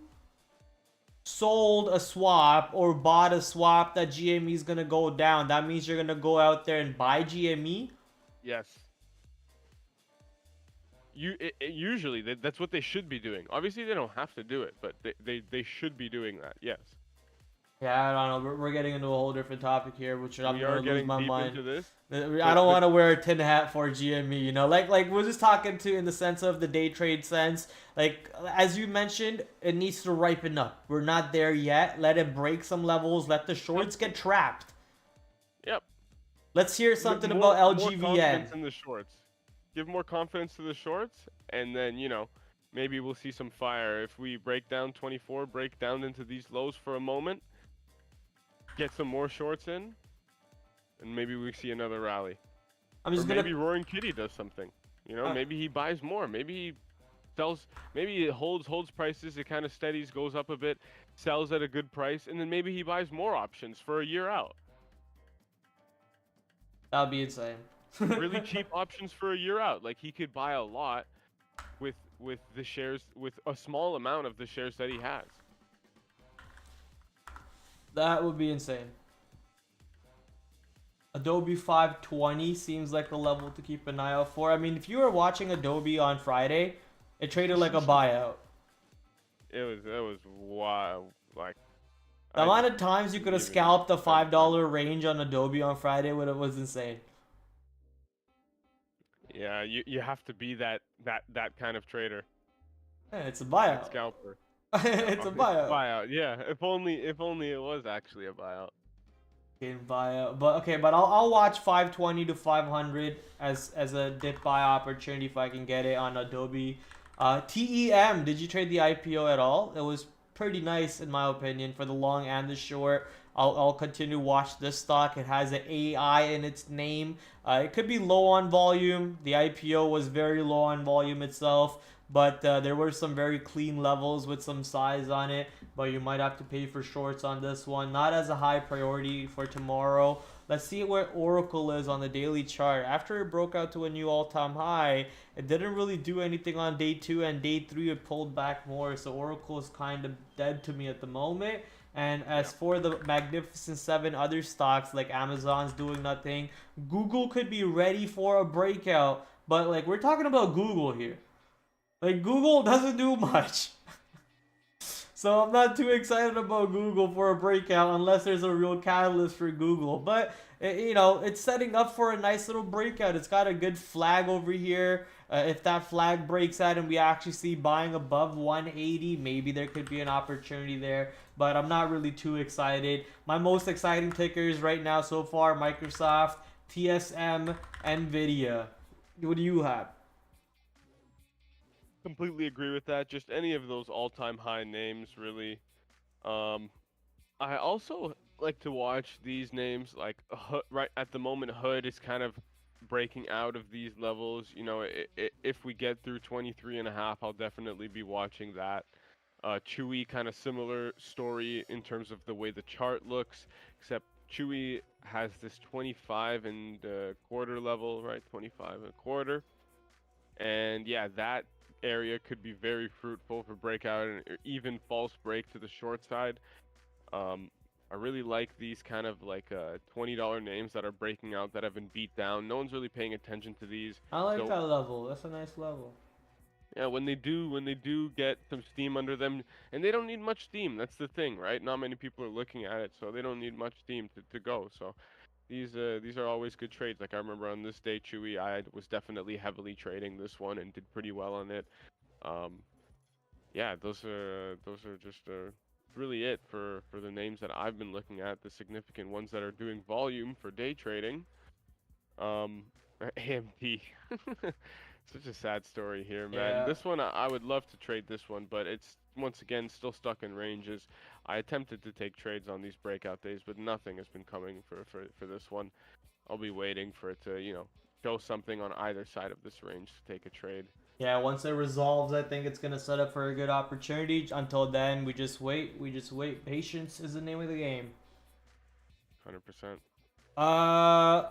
sold a swap or bought a swap that GME is gonna go down, that means you're gonna go out there and buy GME. Yes. Usually that's what they should be doing. Obviously, they don't have to do it, but they should be doing that. Yes. Yeah, I don't know. We're getting into a whole different topic here, which I'm We are gonna lose getting my deep mind. into this. I The don't the want to wear a tin hat for GME, you know. Like we're just talking to in the sense of the day trade sense. Like as you mentioned, it needs to ripen up. We're not there yet. Let it break some levels. Let the shorts get something. trapped. Yep. Let's hear something about More LGVN. confidence in the shorts. Give more confidence to the shorts, and then maybe we'll see some fire. If we break down 24, break down into these lows for a moment, get some more shorts in, and maybe we see another rally. I'm Or just gonna. maybe Roaring Kitty does something. Uh, Maybe he buys more. Maybe he sells. Maybe it holds prices. It kind of steadies, goes up a bit, sells at a good price, and then maybe he buys more options for a year out. That'll be insane. Really cheap options for a year out. Like he could buy a lot with the shares, with a small amount of the shares that he has. That would be insane. Adobe 520 seems like the level to keep an eye out for. I mean, if you were watching Adobe on Friday, it traded like a buyout. It was wild. Like The I amount just of times you could didn't have even scalped the spend time. $5 range on Adobe on Friday was insane. Yeah, you have to be that kind of trader, Yeah, it's a that buyout. scalper. It's a It's a buyout. buyout. Yeah, if only it was actually a buyout. Game buyout. But okay, but I'll watch 520 to 500 as a dip buy opportunity if I can get it on Adobe. TEM, did you trade the IPO at all? It was pretty nice in my opinion for the long and the short. I'll continue to watch this stock. It has an AI in its name. It could be low on volume. The IPO was very low on volume itself, but there were some very clean levels with some size on it. But you might have to pay for shorts on this one. Not as a high priority for tomorrow. Let's see where Oracle is on the daily chart. After it broke out to a new all-time high, it didn't really do anything on day 2, and day 3 it pulled back more. So Oracle is kind of dead to me at the moment. And Yeah. as for the Magnificent Seven other stocks, like Amazon's doing nothing, Google could be ready for a breakout. But like we're talking about Google here. Like Google doesn't do much. So I'm not too excited about Google for a breakout unless there's a real catalyst for Google. But it's setting up for a nice little breakout. It's got a good flag over here. If that flag breaks out and we actually see buying above 180, maybe there could be an opportunity there. But I'm not really too excited. My most exciting tickers right now so far: Microsoft, TSM, Nvidia. What do you have? Completely agree with that. Just any of those all-time high names, really. Um, I also like to watch these names. Like right at the moment, Hood is kind of breaking out of these levels. If we get through 23 and a half, I'll definitely be watching that. Chewy, kind of similar story in terms of the way the chart looks, except Chewy has this 25 and quarter level, right? 25 and a quarter. And yeah, that area could be very fruitful for breakout and even false break to the short side. Um, I really like these kind of like $20 names that are breaking out that have been beat down. No one's really paying attention to these. I like So that level. That's a nice level. yeah, when they do get some steam under them, and they don't need much steam. That's the thing, right? Not many people are looking at it, so they don't need much steam to go. So these are always good trades. Like I remember on this day, Chewy, I was definitely heavily trading this one and did pretty well on it. Um, yeah, those are just really it for the names that I've been looking at, the significant ones that are doing volume for day trading. AMD. Such a sad story here, man. Yeah. This one, I would love to trade this one, but it's once again still stuck in ranges. I attempted to take trades on these breakout days, but nothing has been coming for this one. I'll be waiting for it to, show something on either side of this range to take a trade. Yeah, once it resolves, I think it's gonna set up for a good opportunity. Until then, we just wait. We just wait. Patience is the name of the game. 100%. Uh,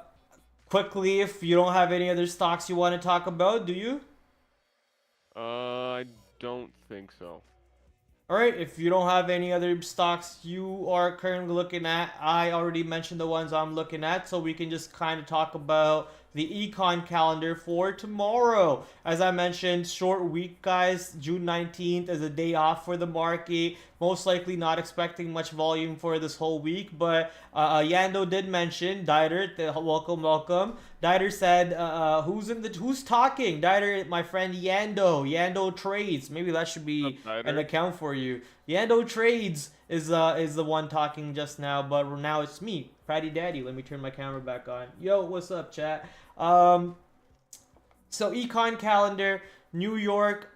quickly, if you don't have any other stocks you want to talk about, do you? I don't think so. All right, if you don't have any other stocks you are currently looking at, I already mentioned the ones I'm looking at, so we can just kind of talk about the econ calendar for tomorrow. As I mentioned, short week, guys. June 19th is a day off for the market. Most likely not expecting much volume for this whole week, but Yando did mention, Dieter, welcome. Dieter said, who's talking? Dieter, my friend Yando Trades. Maybe that should be an account for you. Yando Trades is the one talking just now, but now it's me, Praddy Daddy. Let me turn my camera back on. Yo, what's up, chat? So econ calendar, New York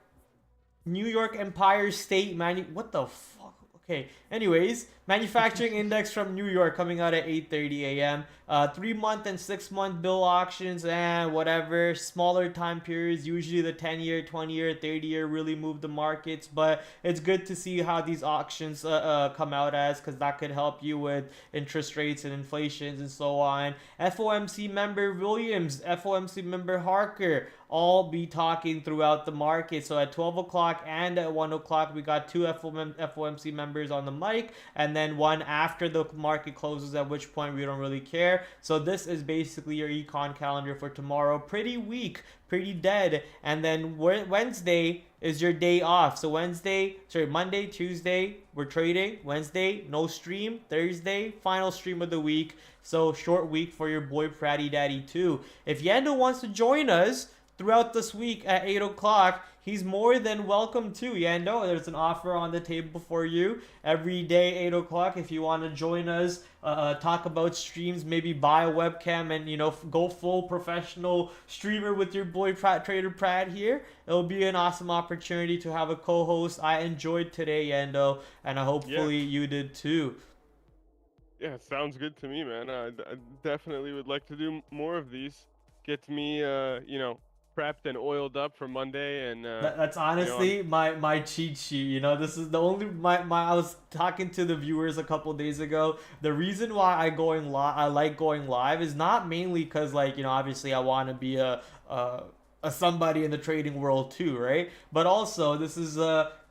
Empire State what the fuck? Okay. Anyways, manufacturing index from New York coming out at 8:30 a.m. 3-month and 6-month bill auctions and whatever smaller time periods. Usually the 10-year, 20-year, 30-year really move the markets, but it's good to see how these auctions come out as, because that could help you with interest rates and inflations and so on. FOMC member Williams, FOMC member Harker, all be talking throughout the market. So at 12 o'clock and at 1 o'clock, we got two FOMC members on the mic, and then one after the market closes, at which point we don't really care. So this is basically your econ calendar for tomorrow. Pretty weak, pretty dead. And then Wednesday is your day off. So Monday, Tuesday, we're trading. Wednesday, no stream. Thursday, final stream of the week. So short week for your boy Praddy Daddy too. If Yando wants to join us throughout this week at 8 o'clock, he's more than welcome to. Yando, there's an offer on the table for you every day, 8 o'clock. If you want to join us, talk about streams, maybe buy a webcam and, go full professional streamer with your boy TraderPrad here. It'll be an awesome opportunity to have a co-host. I enjoyed today, Yando, and hopefully you did too. Yeah, sounds good to me, man. I definitely would like to do more of these. Get me, prepped and oiled up for Monday, and that's honestly my cheat sheet. This is the only I was talking to the viewers a couple days ago. The reason why I like going live is not mainly because obviously I want to be a somebody in the trading world too, right? But also this is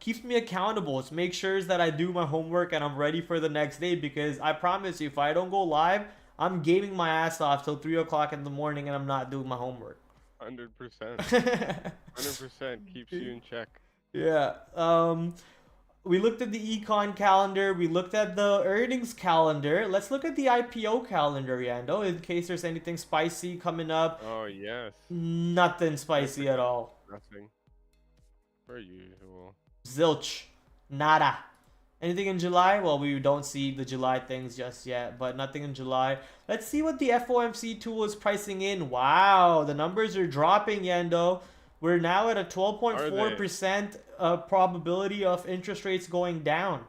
keeps me accountable. It makes sure that I do my homework and I'm ready for the next day, because I promise you, if I don't go live, I'm gaming my ass off till 3 o'clock in the morning and I'm not doing my homework. 100%. 100% keeps you in check. Yeah. We looked at the econ calendar. We looked at the earnings calendar. Let's look at the IPO calendar, Yando, in case there's anything spicy coming up. Oh, yes. Nothing spicy at all. Nothing. Per usual. Zilch. Nada. Anything in July? Well, we don't see the July things just yet, but nothing in July. Let's see what the FOMC tool is pricing in. Wow, the numbers are dropping, Yando. We're now at a 12.4% probability of interest rates going down.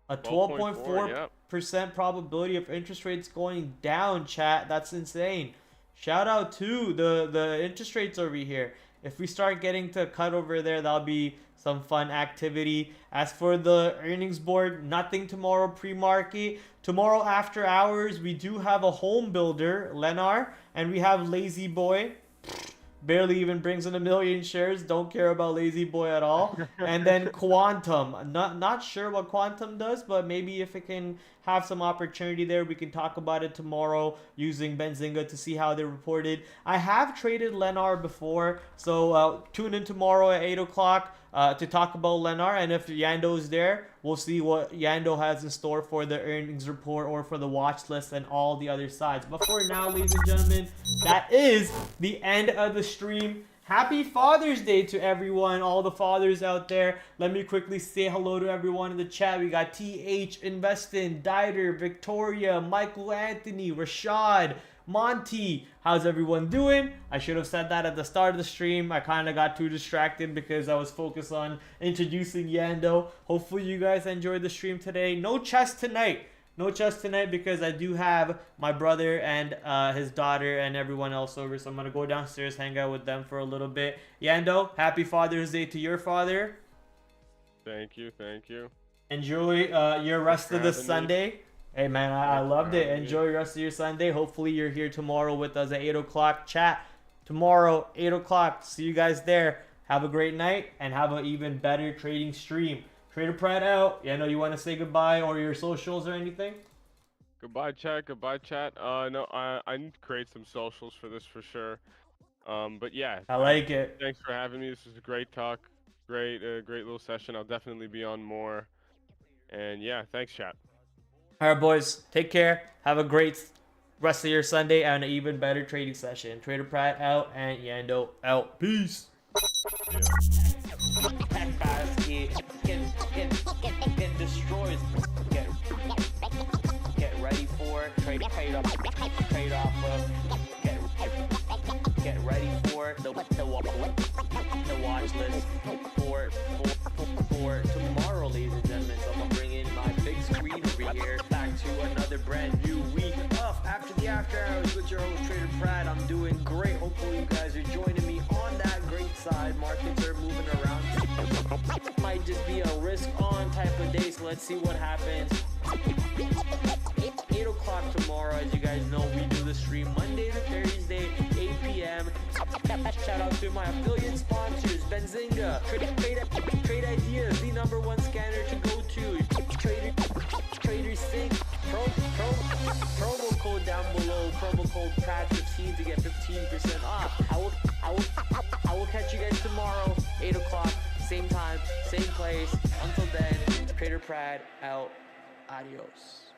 A 12.4% probability of interest rates going down, chat. That's insane. Shout out to the interest rates over here. If we start getting to cut over there, that'll be some fun activity. As for the earnings board, nothing tomorrow pre-market. Tomorrow after hours, we do have a home builder, Lennar, and we have Lazy Boy. Barely even brings in 1 million shares. Don't care about Lazy Boy at all. And then Quantum. Not sure what Quantum does, but maybe if it can have some opportunity there, we can talk about it tomorrow using Benzinga to see how they reported. I have traded Lennar before, so tune in tomorrow at 8 o'clock to talk about Lennar. And if Yando's there, we'll see what Yando has in store for the earnings report or for the watch list and all the other sides. But for now, ladies and gentlemen, that is the end of the stream. Happy Father's Day to everyone, all the fathers out there. Let me quickly say hello to everyone in the chat. We got TH, Investin, Dieter, Victoria, Michael Anthony, Rashad, Monty. How's everyone doing? I should have said that at the start of the stream. I kind of got too distracted because I was focused on introducing Yando. Hopefully you guys enjoyed the stream today. No chess tonight. No chess tonight because I do have my brother and his daughter and everyone else over. So I'm going to go downstairs, hang out with them for a little bit. Yando, happy Father's Day to your father. Thank you, thank you. Enjoy your rest of the Sunday. Hey, man, I loved it. Enjoy the rest of your Sunday. Hopefully you're here tomorrow with us at 8 o'clock. Chat tomorrow, 8 o'clock. See you guys there. Have a great night and have an even better trading stream. TraderPrad out. Yeah, no, you want to say goodbye or your socials or anything? Goodbye, chat. Goodbye, chat. No, I need to create some socials for this for sure. But yeah. I like it. Thanks for having me. This was a great talk. Great little session. I'll definitely be on more. And yeah, thanks, chat. All right, boys. Take care. Have a great rest of your Sunday and an even better trading session. TraderPrad out and Yando out. Peace. Yeah. Get destroyed. Get ready for trade off of. Get ready for the watch list for tomorrow, ladies and gentlemen. So I'm gonna bring in my big screen over here. Back to another brand new week of After the After Hours with your host TraderPrad. I'm doing great. Hopefully you guys are joining me on that great side. Markets are moving around. Might just be a risk on type of day, so let's see what happens. 8 o'clock tomorrow. As you guys know, we do the stream Monday to Thursday, 8 p.m. Shout out to my affiliate sponsors, Benzinga, Trade Ideas, the #1 scanner to go to, Trader Sync, promo code down below, promo code PRAD15 to get 15% off. I will catch you guys tomorrow, 8 o'clock, same time, same place. Until then, TraderPrad out. Adios.